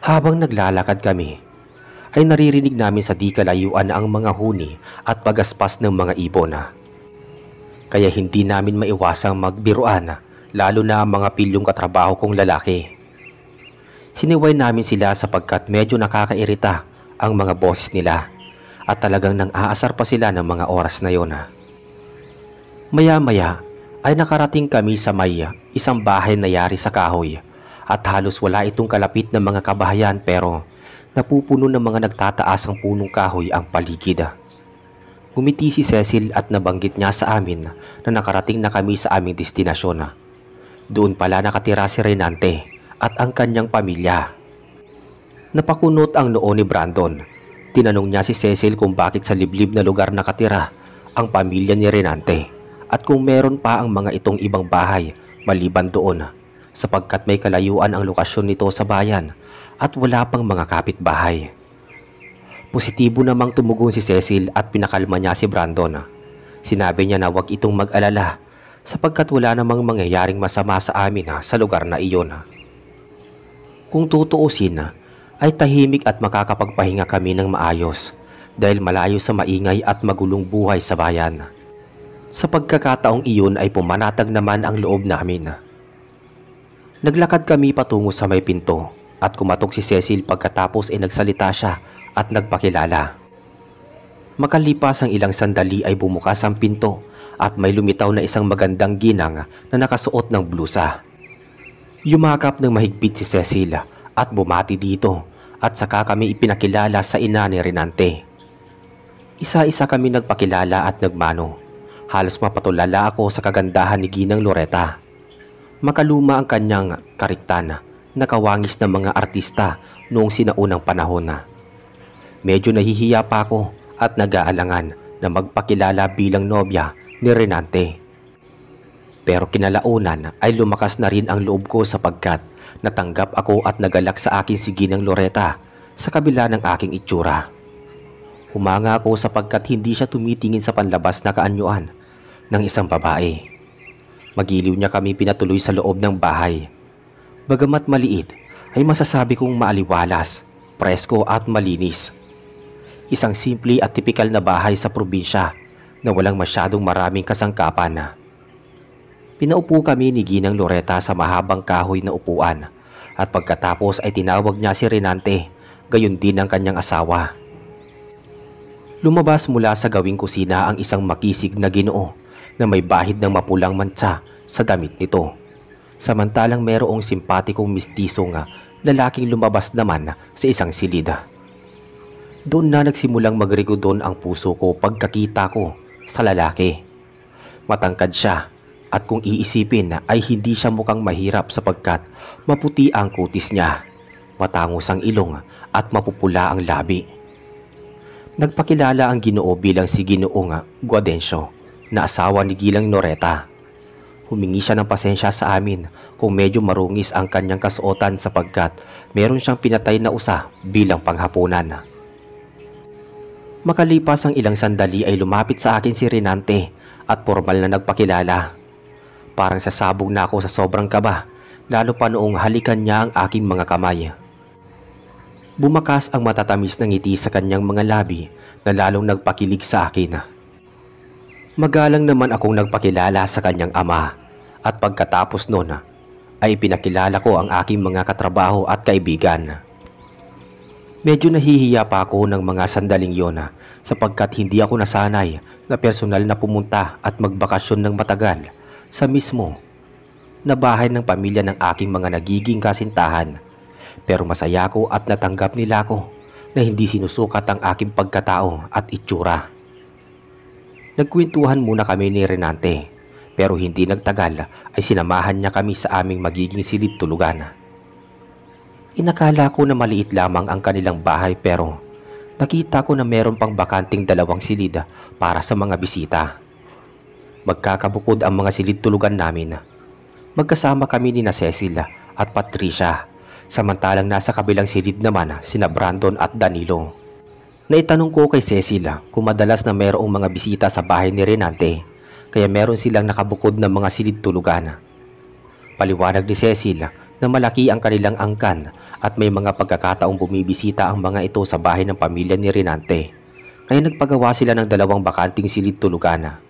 Habang naglalakad kami, ay naririnig namin sa di kalayuan ang mga huni at pagaspas ng mga ibon. Kaya hindi namin maiwasang magbiruan, lalo na ang mga pilyong katrabaho kong lalaki. Siniway namin sila sapagkat medyo nakakairita ang mga boses nila at talagang nang aasar pa sila ng mga oras na yon. Maya-maya ay nakarating kami sa may isang bahay na yari sa kahoy at halos wala itong kalapit ng mga kabahayan pero napupuno ng mga nagtataasang punong kahoy ang paligid. Ngumiti si Cecil at nabanggit niya sa amin na nakarating na kami sa aming destinasyon. Doon pala nakatira si Renante at ang kanyang pamilya. Napakunot ang noo ni Brandon. Tinanong niya si Cecil kung bakit sa liblib na lugar nakatira ang pamilya ni Renante at kung meron pa ang mga itong ibang bahay maliban doon sapagkat may kalayuan ang lokasyon nito sa bayan at wala pang mga kapitbahay. Positibo namang tumugon si Cecil at pinakalma niya si Brandon. Sinabi niya na wag itong mag-alala sapagkat wala namang mangyayaring masama sa amin sa lugar na iyon. Kung tutuusin ay tahimik at makakapagpahinga kami ng maayos dahil malayo sa maingay at magulong buhay sa bayan. Sa pagkakataong iyon ay pumanatag naman ang loob namin. Naglakad kami patungo sa may pinto at kumatok si Cecil pagkatapos ay nagsalita siya at nagpakilala. Makalipas ang ilang sandali ay bumukas ang pinto at may lumitaw na isang magandang ginang na nakasuot ng blusa. Yumakap ng mahigpit si Cecil at bumati dito at saka kami ipinakilala sa ina ni Renante. Isa-isa kami nagpakilala at nagmano. Halos mapatulala ako sa kagandahan ni Ginang Loretta. Makaluma ang kanyang kariktan na kawangis ng mga artista noong sinaunang panahon. Medyo nahihiya pa ako at nag-aalangan na magpakilala bilang nobya ni Renante. Pero kinalaunan ay lumakas na rin ang loob ko sapagkat natanggap ako at nagalak sa akin si Ginang Loretta sa kabila ng aking itsura. Humanga ako sapagkat hindi siya tumitingin sa panlabas na kaanyuan ng isang babae. Magiliw niya kami pinatuloy sa loob ng bahay. Bagamat maliit, ay masasabi kong maaliwalas, presko at malinis. Isang simple at tipikal na bahay sa probinsya na walang masyadong maraming kasangkapan. Pinaupo kami ni Ginang Loretta sa mahabang kahoy na upuan at pagkatapos ay tinawag niya si Renante, gayon din ang kanyang asawa. Lumabas mula sa gawing kusina ang isang makisig na Ginoo na may bahid ng mapulang mantsa sa damit nito. Samantalang mayroong simpatikong mistisong lalaking lumabas naman sa isang silid. Doon na nagsimulang magrigodon ang puso ko pagkakita ko sa lalaki. Matangkad siya at kung iisipin ay hindi siya mukhang mahirap sapagkat maputi ang kutis niya, matangos ang ilong at mapupula ang labi. Nagpakilala ang Ginoo bilang si Ginoong Guadencio na asawa ni Ginang Loretta. Humingi siya ng pasensya sa amin kung medyo marungis ang kanyang kasuotan sapagkat meron siyang pinatay na usa bilang panghapunan. Makalipas ang ilang sandali ay lumapit sa akin si Renante at formal na nagpakilala. Parang sasabog na ako sa sobrang kaba, lalo pa noong halikan niya ang aking mga kamay. Bumakas ang matatamis na ngiti sa kanyang mga labi na lalong nagpakilig sa akin. Magalang naman akong nagpakilala sa kanyang ama at pagkatapos noon ay pinakilala ko ang aking mga katrabaho at kaibigan. Medyo nahihiya pa ako ng mga sandaling yon sapagkat hindi ako nasanay na personal na pumunta at magbakasyon ng matagal sa mismo na bahay ng pamilya ng aking mga nagiging kasintahan. Pero masaya ko at natanggap nila ako na hindi sinusukat ang aking pagkatao at itsura. Nagkwentuhan muna kami ni Renante pero hindi nagtagal ay sinamahan niya kami sa aming magiging silid tulugan. Inakala ko na maliit lamang ang kanilang bahay pero nakita ko na meron pang bakanting 2 silid para sa mga bisita. Magkakabukod ang mga silid tulugan namin. Magkasama kami ni Cecil at Patricia, samantalang nasa kabilang silid naman sina Brandon at Danilo. Naitanong ko kay Cecil kung madalas na mayroong mga bisita sa bahay ni Renante kaya meron silang nakabukod ng mga silid tulugan. Paliwanag ni Cecil na malaki ang kanilang angkan at may mga pagkakataong bumibisita ang mga ito sa bahay ng pamilya ni Renante kaya nagpagawa sila ng 2 bakanting silid tulugan.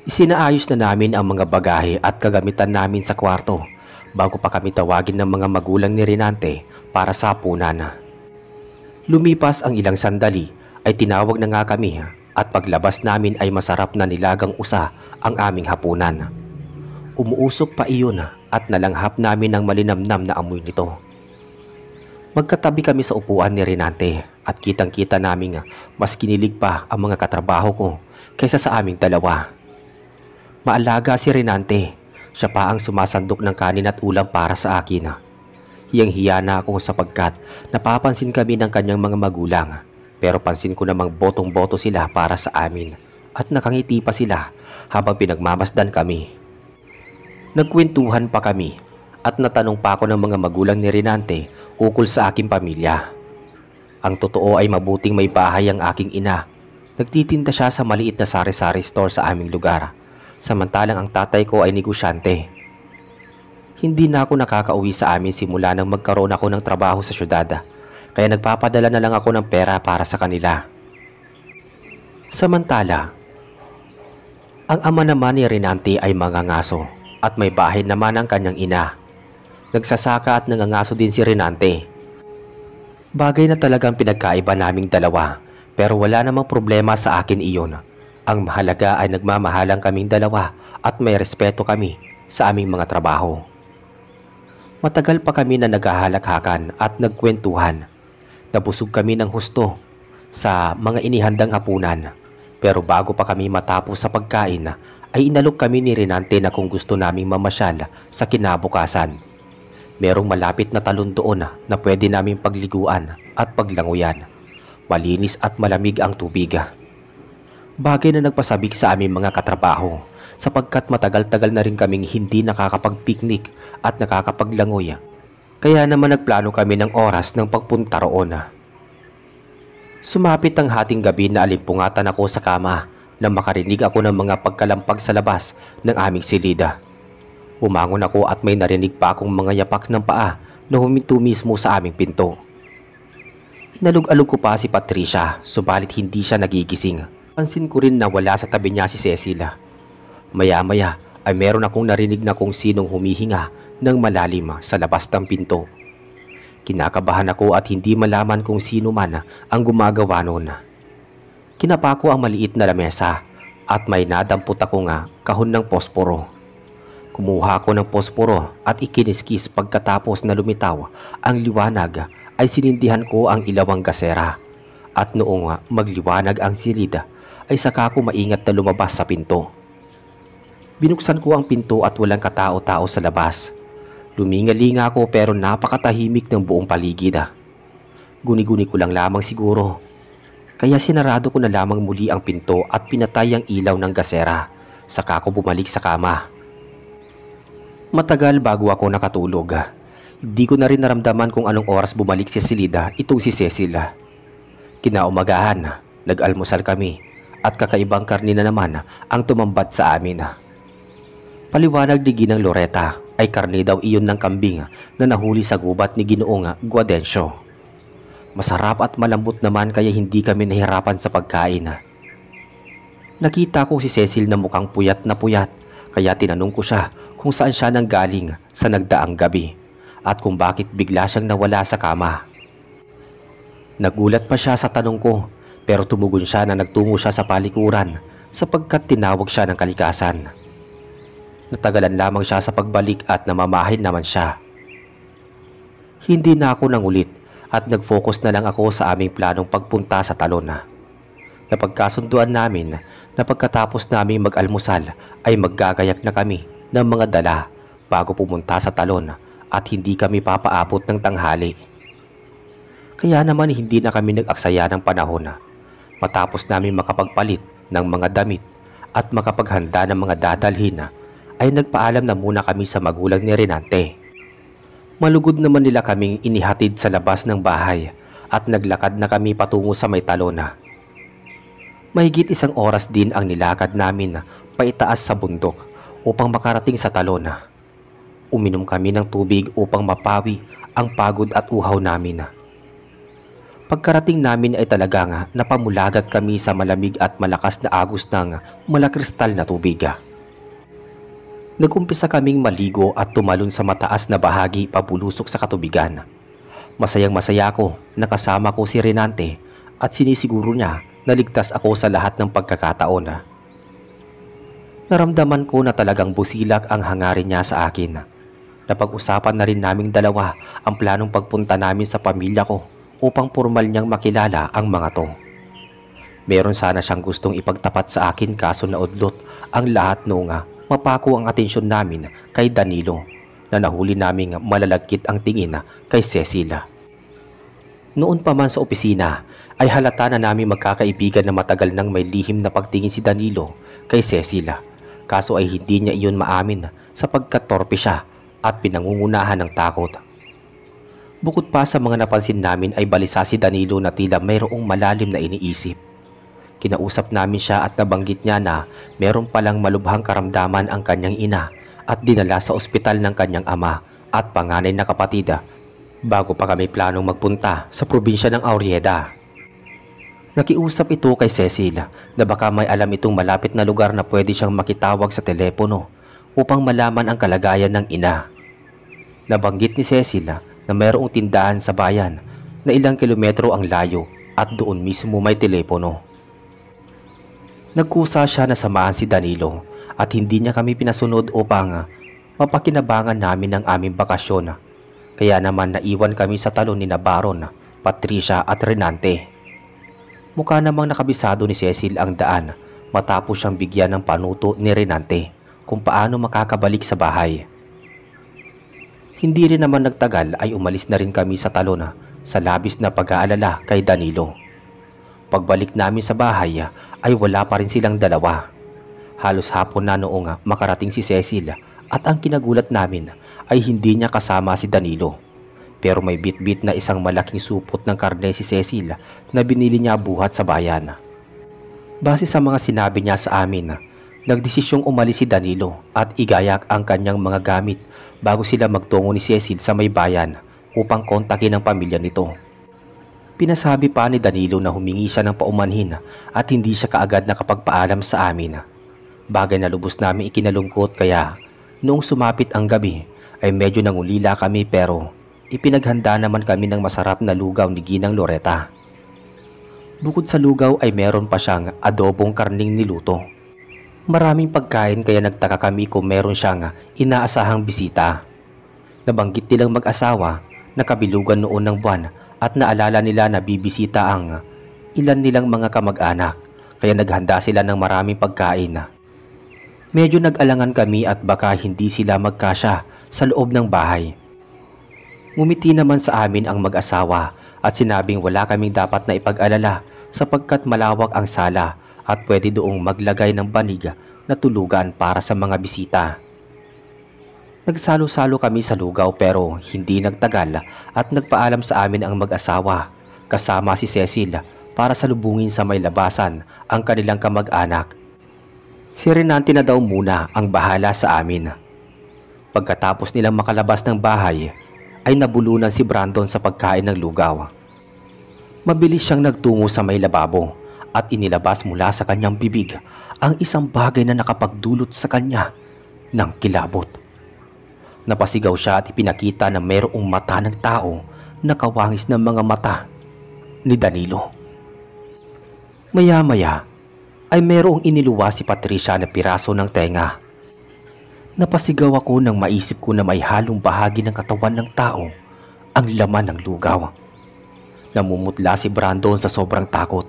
Isinaayos na namin ang mga bagahe at kagamitan namin sa kwarto bago pa kami tawagin ng mga magulang ni Renante para sa hapunan. Lumipas ang ilang sandali ay tinawag na nga kami at paglabas namin ay masarap na nilagang usa ang aming hapunan. Umuusok pa iyon at nalanghap namin ang malinamnam na amoy nito. Magkatabi kami sa upuan ni Renante at kitang-kita namin mas kinilig pa ang mga katrabaho ko kaysa sa aming dalawa. Maalaga si Renante, siya pa ang sumasandok ng kanin at ulam para sa akin. Hiyang-hiya na ako sapagkat napapansin kami ng kanyang mga magulang pero pansin ko namang botong-boto sila para sa amin at nakangiti pa sila habang pinagmamasdan kami. Nagkwentuhan pa kami at natanong pa ako ng mga magulang ni Renante ukol sa aking pamilya. Ang totoo ay mabuting may bahay ang aking ina. Nagtitinda siya sa maliit na sari-sari store sa aming lugar, samantalang ang tatay ko ay negosyante. Hindi na ako nakakauwi sa amin simula nang magkaroon ako ng trabaho sa syudad, kaya nagpapadala na lang ako ng pera para sa kanila. Samantala, Ang ama naman ni Renante ay mangangaso at may bahay naman ang kanyang ina. Nagsasaka at nangangaso din si Renante. Bagay na talagang pinagkaiba naming dalawa, pero wala namang problema sa akin iyon. Ang mahalaga ay nagmamahalang kaming dalawa at may respeto kami sa aming mga trabaho. Matagal pa kami na naghahalakhakan at nagkwentuhan. Nabusog kami ng husto sa mga inihandang hapunan. Pero bago pa kami matapos sa pagkain, ay inalok kami ni Renante na kung gusto naming mamasyal sa kinabukasan. Merong malapit na talon doon na pwede naming pagliguan at paglanguyan. Malinis at malamig ang tubig. Bagay na nagpasabik sa aming mga katrabaho sapagkat matagal-tagal na rin kaming hindi nakakapag-picnic at nakakapaglangoy. Kaya naman nagplano kami ng oras ng pagpunta roon. Sumapit ang hating gabi na alimpungatan ako sa kama nang makarinig ako ng mga pagkalampag sa labas ng aming silida. Bumangon ako at may narinig pa akong mga yapak ng paa na huminto mismo sa aming pinto. Inalog-alog ko pa si Patricia, subalit hindi siya nagigising. Pansin ko rin na wala sa tabi niya si Cecilia. Maya-maya ay meron akong narinig na kung sinong humihinga ng malalim sa labas ng pinto. Kinakabahan ako at hindi malaman kung sino man ang gumagawa noon. Kinapa ko ang maliit na lamesa at may nadampot ako kahon ng posporo. Kumuha ko ng posporo at ikiniskis pagkatapos na lumitaw ang liwanag ay sinindihan ko ang ilawang gasera. At noong magliwanag ang silid ay saka ko maingat na lumabas sa pinto. Binuksan ko ang pinto at walang katao-tao sa labas. Lumingalinga ako pero napakatahimik ng buong paligid. Guni-guni ko lang lamang siguro. Kaya sinarado ko na lamang muli ang pinto at pinatay ang ilaw ng gasera. Saka ko bumalik sa kama. Matagal bago ako nakatulog. Hindi ko na rin naramdaman kung anong oras bumalik si Silida, itong si Cecil. Kinaumagahan, nag-almusal kami at kakaibang karni na naman ang tumambad sa amin. Paliwanag ni Ginang Loretta ay karni daw iyon ng kambing na nahuli sa gubat ni Ginoong Guadencio. Masarap at malambot naman kaya hindi kami nahirapan sa pagkain. Nakita ko si Cecil na mukhang puyat na puyat kaya tinanong ko siya kung saan siya nanggaling sa nagdaang gabi at kung bakit bigla siyang nawala sa kama. Nagulat pa siya sa tanong ko pero tumugon siya na nagtungo siya sa palikuran sapagkat tinawag siya ng kalikasan. Natagalan lamang siya sa pagbalik at namamahin naman siya. Hindi na ako nangulit at nag-focus na lang ako sa aming planong pagpunta sa talon. Napagkasunduan namin na pagkatapos naming mag-almusal ay maggagayak na kami ng mga dala bago pumunta sa talon at hindi kami papaabot ng tanghali. Kaya naman hindi na kami nag-aksaya ng panahon. Matapos namin makapagpalit ng mga damit at makapaghanda ng mga dadalhin ay nagpaalam na muna kami sa magulang ni Renante. Malugod naman nila kaming inihatid sa labas ng bahay at naglakad na kami patungo sa may talona. Mahigit 1 oras din ang nilakad namin paitaas sa bundok upang makarating sa talona. Uminom kami ng tubig upang mapawi ang pagod at uhaw namin. Pagkarating namin ay talagang napamulagat kami sa malamig at malakas na agos ng malakristal na tubig. Nagumpisa kaming maligo at tumalon sa mataas na bahagi pabulusok sa katubigan. Masayang masaya ako na kasama ko si Renante at sinisiguro niya na ligtas ako sa lahat ng pagkakataon. Naramdaman ko na talagang busilak ang hangarin niya sa akin. Napag-usapan na rin naming dalawa ang planong pagpunta namin sa pamilya ko upang formal niyang makilala ang mga to. Meron sana siyang gustong ipagtapat sa akin kaso naudlot ang lahat noong mapako ang atensyon namin kay Danilo na nahuli naming malalagkit ang tingin kay Cecilia. Noon pa man sa opisina ay halata na namin magkakaibigan na matagal nang may lihim na pagtingin si Danilo kay Cecilia. Kaso ay hindi niya iyon maamin sapagkat torpe siya at pinangungunahan ng takot. Bukod pa sa mga napansin namin ay balisa si Danilo na tila mayroong malalim na iniisip. Kinausap namin siya at nabanggit niya na meron palang malubhang karamdaman ang kanyang ina at dinala sa ospital ng kanyang ama at panganay na kapatid bago pa kami planong magpunta sa probinsya ng Aurieda. Nakiusap ito kay Cecil na baka may alam itong malapit na lugar na pwede siyang makitawag sa telepono upang malaman ang kalagayan ng ina. Nabanggit ni Cecil na mayroong tindahan sa bayan na ilang kilometro ang layo at doon mismo may telepono. Nagkusa siya na samahan si Danilo at hindi niya kami pinasunod upang mapakinabangan namin ang aming bakasyon. Kaya naman naiwan kami sa talon ni Baron, Patricia at Renante. Mukha namang nakabisado ni Cecil ang daan matapos siyang bigyan ng panuto ni Renante kung paano makakabalik sa bahay. Hindi rin naman nagtagal ay umalis na rin kami sa talon sa labis na pag-aalala kay Danilo. Pagbalik namin sa bahay ay wala pa rin silang dalawa. Halos hapon na noong makarating si Cecil at ang kinagulat namin ay hindi niya kasama si Danilo. Pero may bit-bit na isang malaking supot ng karne si Cecil na binili niya buhat sa bayan. Base sa mga sinabi niya sa amin, nagdesisyong umalis si Danilo at igayak ang kanyang mga gamit bago sila magtungo ni Cecil sa may bayan upang kontakin ang pamilya nito. Pinasabi pa ni Danilo na humingi siya ng paumanhin at hindi siya kaagad nakapagpaalam sa amin. Bagay na lubos namin ikinalungkot kaya noong sumapit ang gabi ay medyo nangulila kami pero ipinaghanda naman kami ng masarap na lugaw ni Ginang Loretta. Bukod sa lugaw ay meron pa siyang adobong karning niluto. Maraming pagkain kaya nagtaka kami kung meron siyang inaasahang bisita. Nabanggit nilang mag-asawa na kabilugan noon ng buwan at naalala nila na bibisita ang ilan nilang mga kamag-anak kaya naghanda sila ng maraming pagkain. Medyo nag-alangan kami at baka hindi sila magkasya sa loob ng bahay. Ngumiti naman sa amin ang mag-asawa at sinabing wala kaming dapat na ipag-alala sapagkat malawak ang sala at pwede doong maglagay ng banig na tulugan para sa mga bisita. Nagsalo-salo kami sa lugaw pero hindi nagtagal at nagpaalam sa amin ang mag-asawa kasama si Cecil para salubungin sa may labasan ang kanilang kamag-anak. Si Renante na daw muna ang bahala sa amin. Pagkatapos nilang makalabas ng bahay ay nabulunan si Brandon sa pagkain ng lugaw. Mabilis siyang nagtungo sa may lababo at inilabas mula sa kanyang bibig ang isang bagay na nakapagdulot sa kanya ng kilabot. Napasigaw siya at ipinakita na mayroong mata ng tao na kawangis ng mga mata ni Danilo. Maya-maya ay mayroong iniluwa si Patricia na piraso ng tenga. Napasigaw ako nang maisip ko na may halong bahagi ng katawan ng tao ang laman ng lugaw. Namumutla si Brandon sa sobrang takot.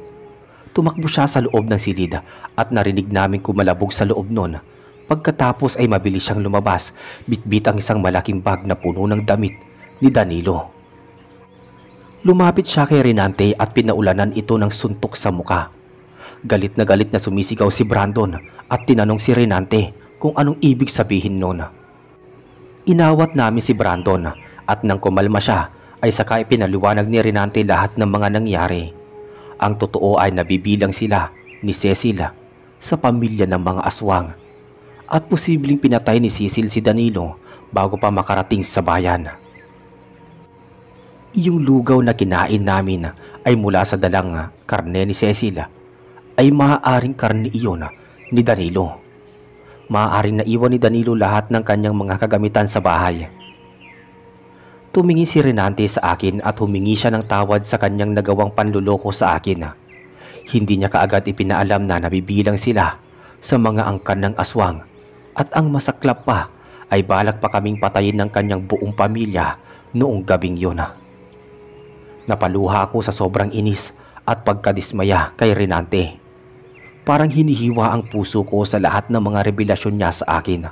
Tumakbo siya sa loob ng silid at narinig namin kumalabog sa loob nun. Pagkatapos ay mabilis siyang lumabas, bitbit ang isang malaking bag na puno ng damit ni Danilo. Lumapit siya kay Renante at pinaulanan ito ng suntok sa muka. Galit na sumisigaw si Brandon at tinanong si Renante kung anong ibig sabihin nun. Inawat namin si Brandon at nang kumalma siya ay saka ipinaliwanag ni Renante lahat ng mga nangyari. Ang totoo ay nabibilang sila ni Cecil sa pamilya ng mga aswang at posibleng pinatay ni Cecil si Danilo bago pa makarating sa bayan. Yung lugaw na kinain namin ay mula sa dalang karne ni Cecil ay maaaring karne iyon ni Danilo. Maaaring naiwan ni Danilo lahat ng kanyang mga kagamitan sa bahay. Tumingin si Renante sa akin at humingi siya ng tawad sa kanyang nagawang panluloko sa akin. Hindi niya kaagad ipinaalam na nabibilang sila sa mga angkan ng aswang at ang masaklap pa ay balak pa kaming patayin ng kanyang buong pamilya noong gabing yun. Napaluha ako sa sobrang inis at pagkadismaya kay Renante. Parang hinihiwa ang puso ko sa lahat ng mga revelasyon niya sa akin.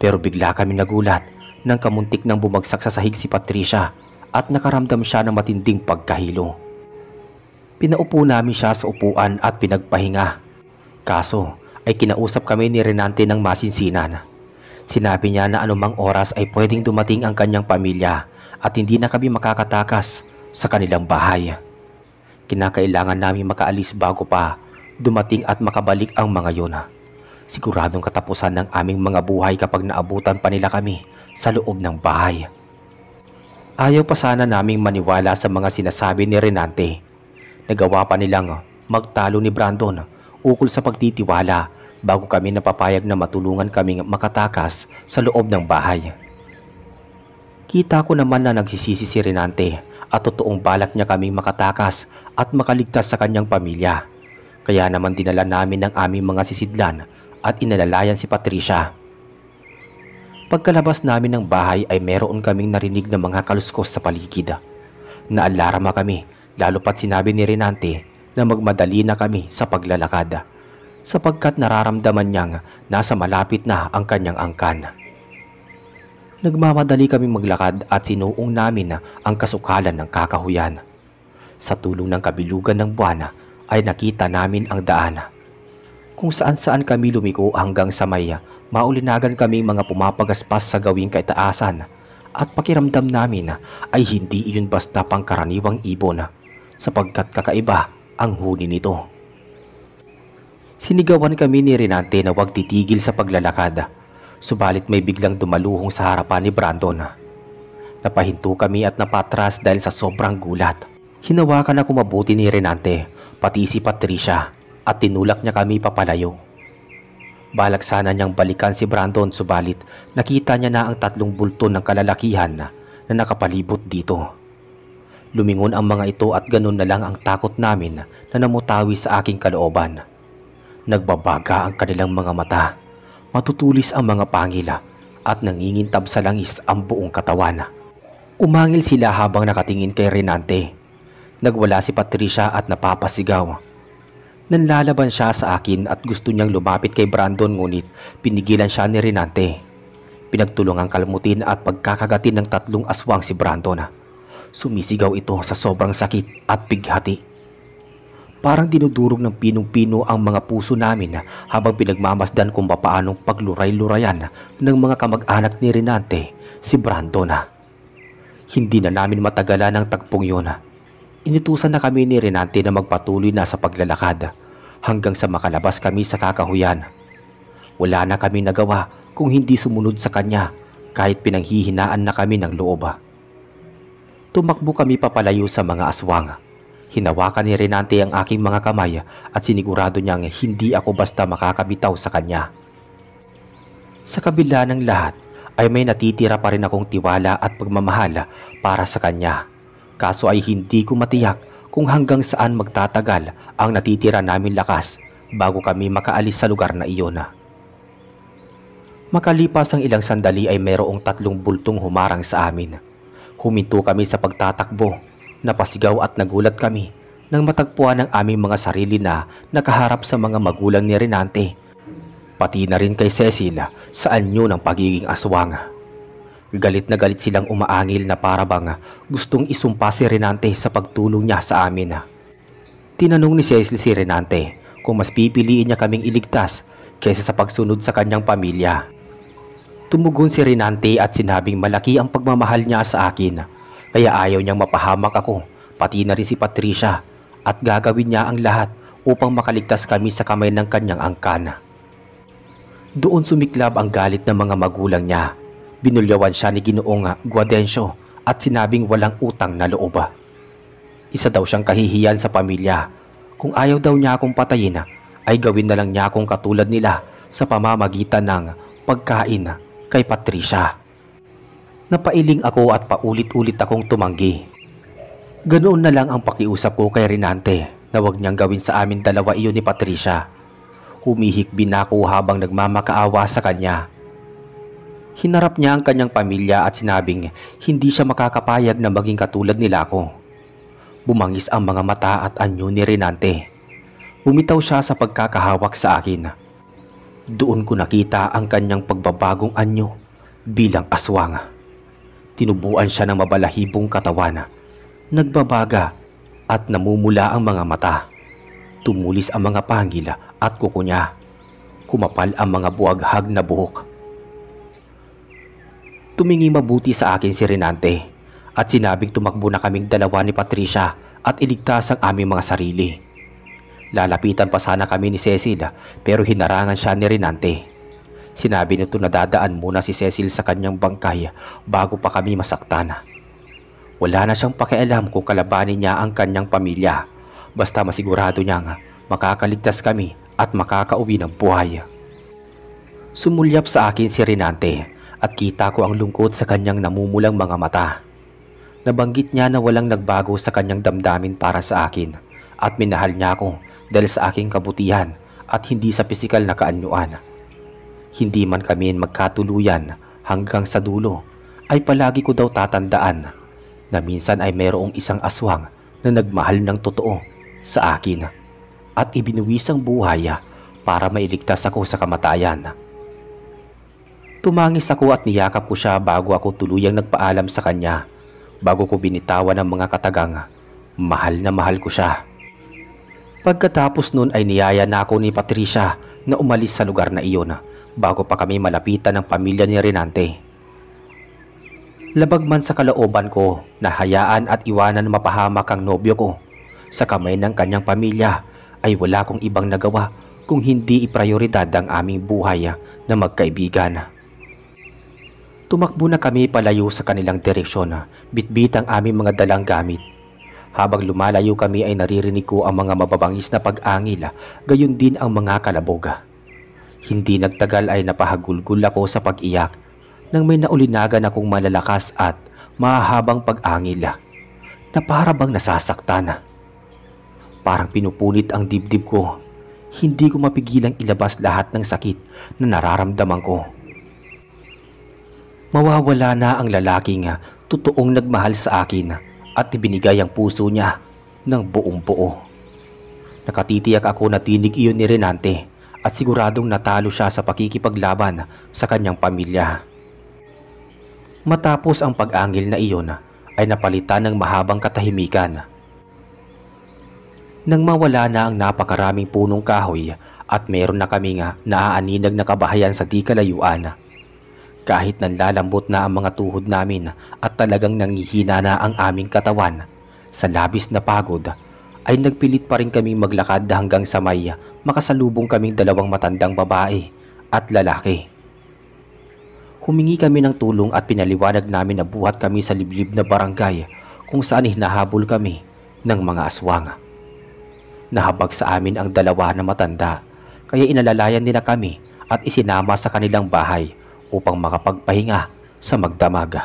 Pero bigla kami nagulat nang kamuntik nang bumagsak sa sahig si Patricia at nakaramdam siya ng matinding pagkahilo. Pinaupo namin siya sa upuan at pinagpahinga. Kaso ay kinausap kami ni Renante ng masinsinan. Sinabi niya na anumang oras ay pwedeng dumating ang kanyang pamilya at hindi na kami makakatakas sa kanilang bahay. Kinakailangan namin makaalis bago pa dumating at makabalik ang mga yun. Siguradong katapusan ng aming mga buhay kapag naabutan pa nila kami sa loob ng bahay. Ayaw pa sana naming maniwala sa mga sinasabi ni Renante. Nagawa pa nilang magtalo ni Brandon ukol sa pagtitiwala bago kami napapayag na matulungan kaming makatakas sa loob ng bahay. Kita ko naman na nagsisisi si Renante at totoong balak niya kaming makatakas at makaligtas sa kanyang pamilya. Kaya naman dinala namin ang aming mga sisidlan at inalalayan si Patricia. Pagkalabas namin ng bahay ay meron kaming narinig na mga kaluskos sa paligid. Naalarma kami lalo pat sinabi ni Renante na magmadali na kami sa paglalakad sapagkat nararamdaman niyang nasa malapit na ang kanyang angkan. Nagmamadali kami maglakad at sinuong namin ang kasukalan ng kakahuyan. Sa tulong ng kabilugan ng buwan ay nakita namin ang daan. Kung saan-saan kami lumiko hanggang sa may maulinagan kaming mga pumapagaspas sa gawing kaitaasan at pakiramdam namin ay hindi iyon basta pangkaraniwang ibon sapagkat kakaiba ang huni nito. Sinigawan kami ni Renante na huwag titigil sa paglalakad, subalit may biglang dumaluhong sa harapan ni Brandon. Napahinto kami at napatras dahil sa sobrang gulat. Hinawakan ako mabuti ni Renante, pati si Patricia, at tinulak niya kami papalayo. Balak sana niyang balikan si Brandon subalit nakita niya na ang 3 bulto ng kalalakihan na nakapalibot dito. Lumingon ang mga ito at ganun na lang ang takot namin na namutawi sa aking kalooban. Nagbabaga ang kanilang mga mata, matutulis ang mga pangila at nangingintab sa langis ang buong katawan. Umangil sila habang nakatingin kay Renante. Nagwala si Patricia at napapasigaw. Nanlalaban siya sa akin at gusto niyang lumapit kay Brandon ngunit pinigilan siya ni Renante. Pinagtulungang kalmutin at pagkakagatin ng 3 aswang si Brandon. Sumisigaw ito sa sobrang sakit at bighati. Parang dinudurog ng pinong-pino ang mga puso namin habang pinagmamasdan kung papaanong pagluray-lurayan ng mga kamag-anak ni Renante si Brandon. Hindi na namin matagalan ang tagpong yun. Inutusan na kami ni Renante na magpatuloy na sa paglalakad hanggang sa makalabas kami sa kakahuyan. Wala na kami nagawa kung hindi sumunod sa kanya kahit pinanghihinaan na kami ng loob. Tumakbo kami papalayo sa mga aswang. Hinawakan ni Renante ang aking mga kamay at sinigurado niyang hindi ako basta makakabitaw sa kanya. Sa kabila ng lahat ay may natitira pa rin akong tiwala at pagmamahal para sa kanya. Kaso ay hindi ko matiyak kung hanggang saan magtatagal ang natitira namin lakas bago kami makaalis sa lugar na iyon. Makalipas ang ilang sandali ay mayroong 3 bultong humarang sa amin. Huminto kami sa pagtatakbo. Napasigaw at nagulat kami nang matagpuan ang aming mga sarili na nakaharap sa mga magulang ni Renante. Pati na rin kay Cecil sa anyo ng pagiging aswang. Galit na galit silang umaangil na para bang gustong isumpa si Renante sa pagtulong niya sa amin. Tinanong ni Cecil si Renante kung mas pipiliin niya kaming iligtas kaysa sa pagsunod sa kanyang pamilya. Tumugon si Renante at sinabing malaki ang pagmamahal niya sa akin. Kaya ayaw niyang mapahamak ako, pati na rin si Patricia, at gagawin niya ang lahat upang makaligtas kami sa kamay ng kanyang angkan. Doon sumiklab ang galit ng mga magulang niya. Binulyawan siya ni Ginoong Guadencio at sinabing walang utang na loob. Isa daw siyang kahihiyan sa pamilya. Kung ayaw daw niya akong patayin, ay gawin na lang niya akong katulad nila sa pamamagitan ng pagkain kay Patricia. Napailing ako at paulit-ulit akong tumanggi. Ganoon na lang ang pakiusap ko kay Renante na huwag niyang gawin sa amin dalawa iyon ni Patricia. Humihikbi na ako habang nagmamakaawa sa kanya. Hinarap niya ang kanyang pamilya at sinabing hindi siya makakapayag na maging katulad nila ako. Bumangis ang mga mata at anyo ni Renante. Bumitaw siya sa pagkakahawak sa akin. Doon ko nakita ang kanyang pagbabagong anyo bilang aswang. Tinubuan siya ng mabalahibong katawan. Nagbabaga at namumula ang mga mata. Tumulis ang mga pangil at kuko niya. Kumapal ang mga buwaghag na buhok. Tumingi mabuti sa akin si Renante at sinabing tumakbo na kaming dalawa ni Patricia at iligtas ang aming mga sarili. Lalapitan pa sana kami ni Cecil pero hinarangan siya ni Renante. Sinabi nito na dadaan muna si Cecil sa kanyang bangkay bago pa kami masaktan. Wala na siyang pakialam kung kalabanin niya ang kanyang pamilya. basta masigurado niyang makakaligtas kami at makakauwi ng buhay. Sumulyap sa akin si Renante at kita ko ang lungkot sa kanyang namumulang mga mata. Nabanggit niya na walang nagbago sa kanyang damdamin para sa akin at minahal niya ako dahil sa aking kabutihan at hindi sa pisikal na kaanyuan. Hindi man kami magkatuluyan hanggang sa dulo, ay palagi ko daw tatandaan na minsan ay mayroong isang aswang na nagmahal ng totoo sa akin at ibinuwisang buhay para mailigtas ako sa kamatayan. Tumangis ako at niyakap ko siya bago ako tuluyang nagpaalam sa kanya, bago ko binitawan ng mga katagang mahal na mahal ko siya. Pagkatapos nun ay niyaya na ako ni Patricia na umalis sa lugar na iyon bago pa kami malapitan ng pamilya ni Renante. Labag man sa kalooban ko na hayaan at iwanan mapahamak ang nobyo ko sa kamay ng kanyang pamilya, ay wala kong ibang nagawa kung hindi iprioridad ang aming buhay na magkaibigan. Tumakbo na kami palayo sa kanilang direksyon, bitbit ang aming mga dalang gamit. Habang lumalayo kami ay naririnig ko ang mga mababangis na pag-angil, gayon din ang mga kalabog. Hindi nagtagal ay napahagulgul ako sa pag-iyak nang may naulinagan akong malalakas at mahahabang pag-angil na para bang nasasaktan. Parang pinupunit ang dibdib ko. Hindi ko mapigilang ilabas lahat ng sakit na nararamdaman ko. Mawawala na ang lalaking totoong nagmahal sa akin at ibinigay ang puso niya ng buong buo. Nakatitiyak ako na tinig iyon ni Renante at siguradong natalo siya sa pakikipaglaban sa kanyang pamilya. Matapos ang pag-angil na iyon ay napalitan ng mahabang katahimikan. Nang mawala na ang napakaraming punong kahoy at meron na kaming naaaninag na kabahayan sa di kalayuan. Kahit nanlalambot na ang mga tuhod namin at talagang nangihina na ang aming katawan sa labis na pagod, ay nagpilit pa rin kaming maglakad hanggang sa may makasalubong kaming dalawang matandang babae at lalaki. Humingi kami ng tulong at pinaliwanag namin na buhat kami sa liblib na barangay kung saan hinahabol kami ng mga aswang. Nahabag sa amin ang dalawa na matanda, kaya inalalayan nila kami at isinama sa kanilang bahay upang makapagpahinga sa magdamag.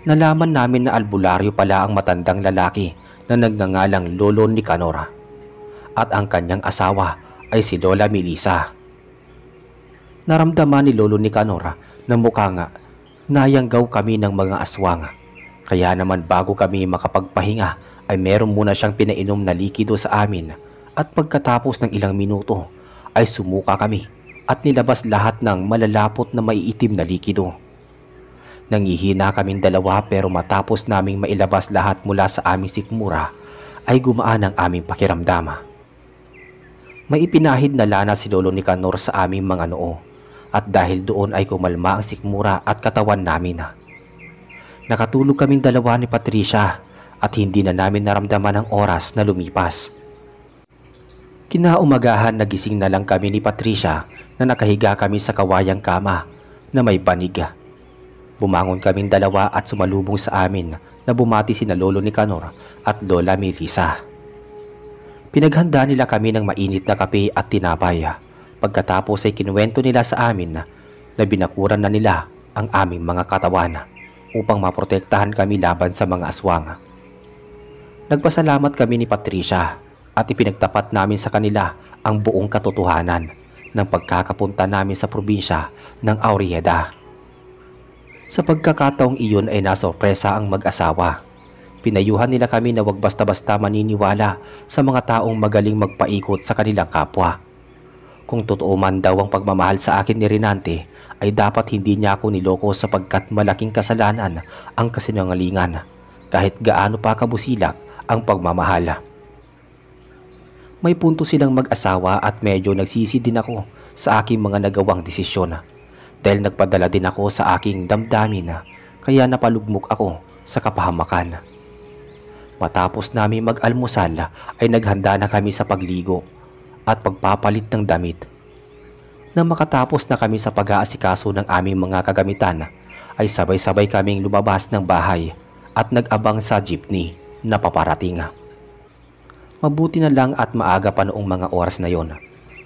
Nalaman namin na albularyo pala ang matandang lalaki na nagngangalang Lolo Nicanor at ang kanyang asawa ay si Lola Melissa. Naramdaman ni Lolo Nicanor na mukhang nayanggaw kami ng mga aswang, kaya naman bago kami makapagpahinga ay meron muna siyang pinainom na likido sa amin at pagkatapos ng ilang minuto ay sumuka kami at nilabas lahat ng malalapot na maiitim na likido. Nangihina kaming dalawa pero matapos naming mailabas lahat mula sa aming sikmura ay gumaan ang aming pakiramdam. May ipinahid na lana si Lolo Nicanor sa aming mga noo at dahil doon ay kumalma ang sikmura at katawan namin. Nakatulog kaming dalawa ni Patricia at hindi na namin naramdaman ang oras na lumipas. Kinaumagahan nagising na lang kami ni Patricia na nakahiga kami sa kawayang kama na may banig. Bumangon kaming dalawa at sumalubong sa amin na bumati sina Lolo Nicanor at Lola Melissa. Pinaghanda nila kami ng mainit na kape at tinapay. Pagkatapos ay kinuwento nila sa amin na binakuran na nila ang aming mga katawan upang maprotektahan kami laban sa mga aswang. Nagpasalamat kami ni Patricia at ipinagtapat namin sa kanila ang buong katotohanan ng pagkakapunta namin sa probinsya ng Aurieda. Sa pagkakataong iyon ay nasorpresa ang mag-asawa. Pinayuhan nila kami na wag basta-basta maniniwala sa mga taong magaling magpaikot sa kanilang kapwa. Kung totoo man daw ang pagmamahal sa akin ni Renante, ay dapat hindi niya ako niloko sapagkat malaking kasalanan ang kasinungalingan, kahit gaano pa kabusilak ang pagmamahal. May punto silang mag-asawa at medyo nagsisi din ako sa aking mga nagawang desisyon dahil nagpadala din ako sa aking damdamin kaya napalugmok ako sa kapahamakan. Matapos namin mag-almusal ay naghanda na kami sa pagligo at pagpapalit ng damit. Nang makatapos na kami sa pag-aasikaso ng aming mga kagamitan ay sabay-sabay kaming lumabas ng bahay at nag-abang sa jeepney na paparating. Mabuti na lang at maaga pa noong mga oras na yon.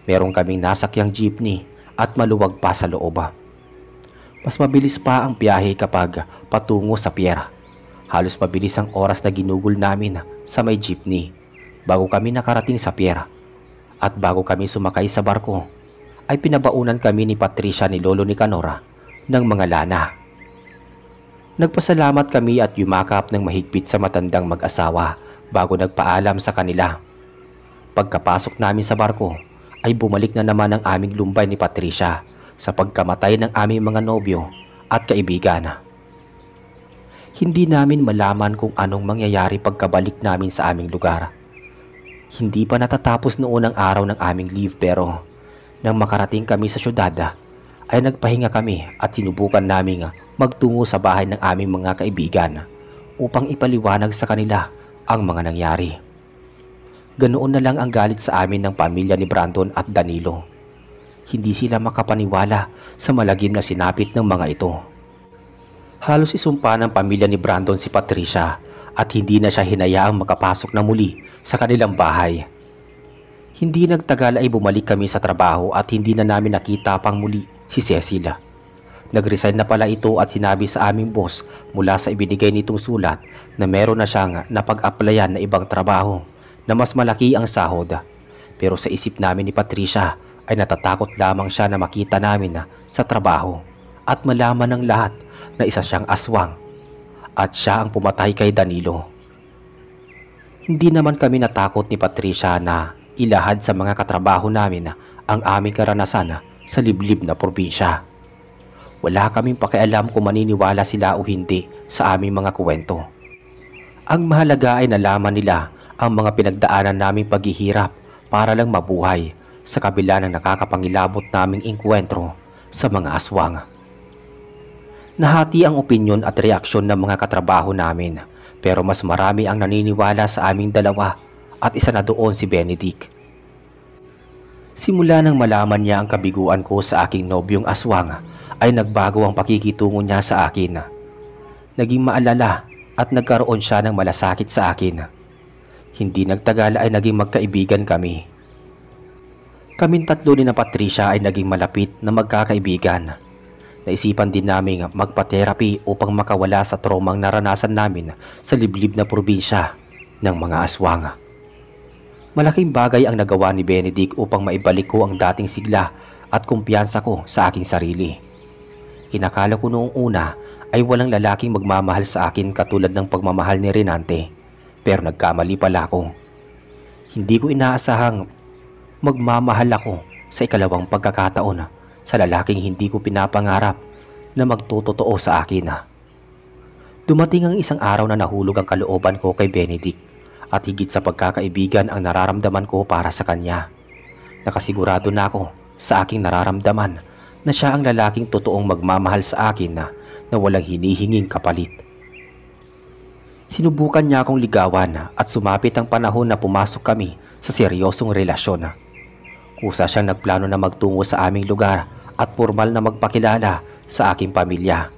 Meron kaming nasakyang jeepney at maluwag pa sa loob. Mas mabilis pa ang biyahe kapag patungo sa pier. Halos mabilis ang oras na ginugol namin sa may jeepney bago kami nakarating sa pier. At bago kami sumakay sa barko, ay pinabaunan kami ni Patricia ni Lolo Nicanor ng mga lana. Nagpasalamat kami at yumakap ng mahigpit sa matandang mag-asawa bago nagpaalam sa kanila. Pagkapasok namin sa barko, ay bumalik na naman ang aming lumbay ni Patricia sa pagkamatay ng aming mga nobyo at kaibigan. Hindi namin malaman kung anong mangyayari pagkabalik namin sa aming lugar. Hindi pa natatapos noon ang araw ng aming leave pero nang makarating kami sa syudad ay nagpahinga kami at sinubukan naming magtungo sa bahay ng aming mga kaibigan upang ipaliwanag sa kanila ang mga nangyari. Ganoon na lang ang galit sa amin ng pamilya ni Brandon at Danilo. Hindi sila makapaniwala sa malagim na sinapit ng mga ito. Halos isumpa ng pamilya ni Brandon si Patricia at hindi na siya hinayaang makapasok na muli sa kanilang bahay. Hindi nagtagal ay bumalik kami sa trabaho at hindi na namin nakita pang muli si Cecilia. Nag-resign na pala ito at sinabi sa aming boss mula sa ibinigay nitong sulat na meron na siyang napag-applyan na ibang trabaho na mas malaki ang sahod. Pero sa isip namin ni Patricia ay natatakot lamang siya na makita namin sa trabaho at malaman ng lahat na isa siyang aswang at siya ang pumatay kay Danilo. Hindi naman kami natakot ni Patricia na ilahad sa mga katrabaho namin ang aming karanasan sa liblib na probinsya. Wala kaming pakialam kung maniniwala sila o hindi sa aming mga kwento. Ang mahalaga ay nalaman nila ang mga pinagdaanan naming paghihirap para lang mabuhay sa kabila ng nakakapangilabot naming inkwentro sa mga aswang. Nahati ang opinyon at reaksyon ng mga katrabaho namin pero mas marami ang naniniwala sa aming dalawa at isa na doon si Benedict. Simula nang malaman niya ang kabiguan ko sa aking nobyong aswang ay nagbago ang pakikitungo niya sa akin. Naging maalala at nagkaroon siya ng malasakit sa akin. Hindi nagtagal ay naging magkaibigan kami. Kaming tatlo ni na Patricia ay naging malapit na magkakaibigan. Naisipan din namin magpa-therapy upang makawala sa traumang naranasan namin sa liblib na probinsya ng mga aswang. Malaking bagay ang nagawa ni Benedict upang maibalik ko ang dating sigla at kumpiyansa ko sa aking sarili. Inakala ko noong una ay walang lalaking magmamahal sa akin katulad ng pagmamahal ni Renante. Pero nagkamali pala ako. Hindi ko inaasahang magmamahal ako sa ikalawang pagkakataon sa lalaking hindi ko pinapangarap na magtotoo sa akin. Dumating ang isang araw na nahulog ang kalooban ko kay Benedict at higit sa pagkakaibigan ang nararamdaman ko para sa kanya. Nakasigurado na ako sa aking nararamdaman na siya ang lalaking totoong magmamahal sa akin na walang hinihinging kapalit. Sinubukan niya akong ligawan at sumapit ang panahon na pumasok kami sa seryosong relasyon. Kusa siyang nagplano na magtungo sa aming lugar at formal na magpakilala sa aking pamilya.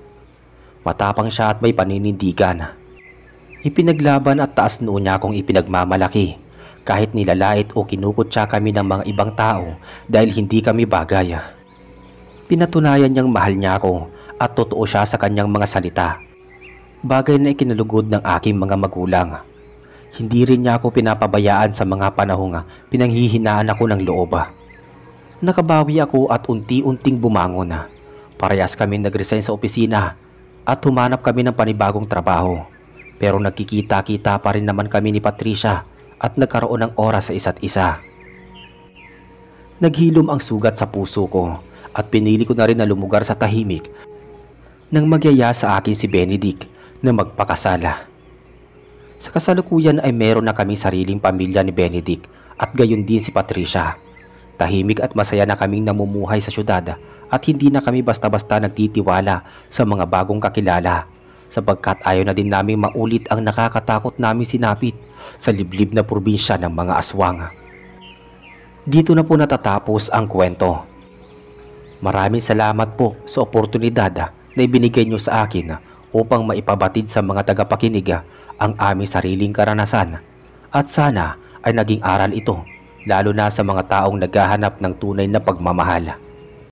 Matapang siya at may paninindigan. Ipinaglaban at taas noo niya akong ipinagmamalaki kahit nilalait o kinukutya kami ng mga ibang tao dahil hindi kami bagay. Pinatunayan niyang mahal niya ako at totoo siya sa kanyang mga salita. Bagay na ikinalugod ng aking mga magulang. Hindi rin niya ako pinapabayaan sa mga panahong pinanghihinaan ako ng loob. Nakabawi ako at unti-unting bumangon. Parehas kami nag-resign sa opisina at humanap kami ng panibagong trabaho. Pero nagkikita-kita pa rin naman kami ni Patricia at nagkaroon ng oras sa isa't isa. Naghilom ang sugat sa puso ko at pinili ko na rin na lumugar sa tahimik nang magyaya sa akin si Benedict na magpakasala. Sa kasalukuyan ay meron na kaming sariling pamilya ni Benedict at gayon din si Patricia. Tahimik at masaya na kaming namumuhay sa syudad at hindi na kami basta-basta nagtitiwala sa mga bagong kakilala sapagkat ayaw na din naming maulit ang nakakatakot namin sinapit sa liblib na probinsya ng mga aswang. Dito na po natatapos ang kwento. Maraming salamat po sa oportunidad na ibinigay niyo sa akin upang maipabatid sa mga tagapakinig ang aming sariling karanasan at sana ay naging aral ito, lalo na sa mga taong naghahanap ng tunay na pagmamahal.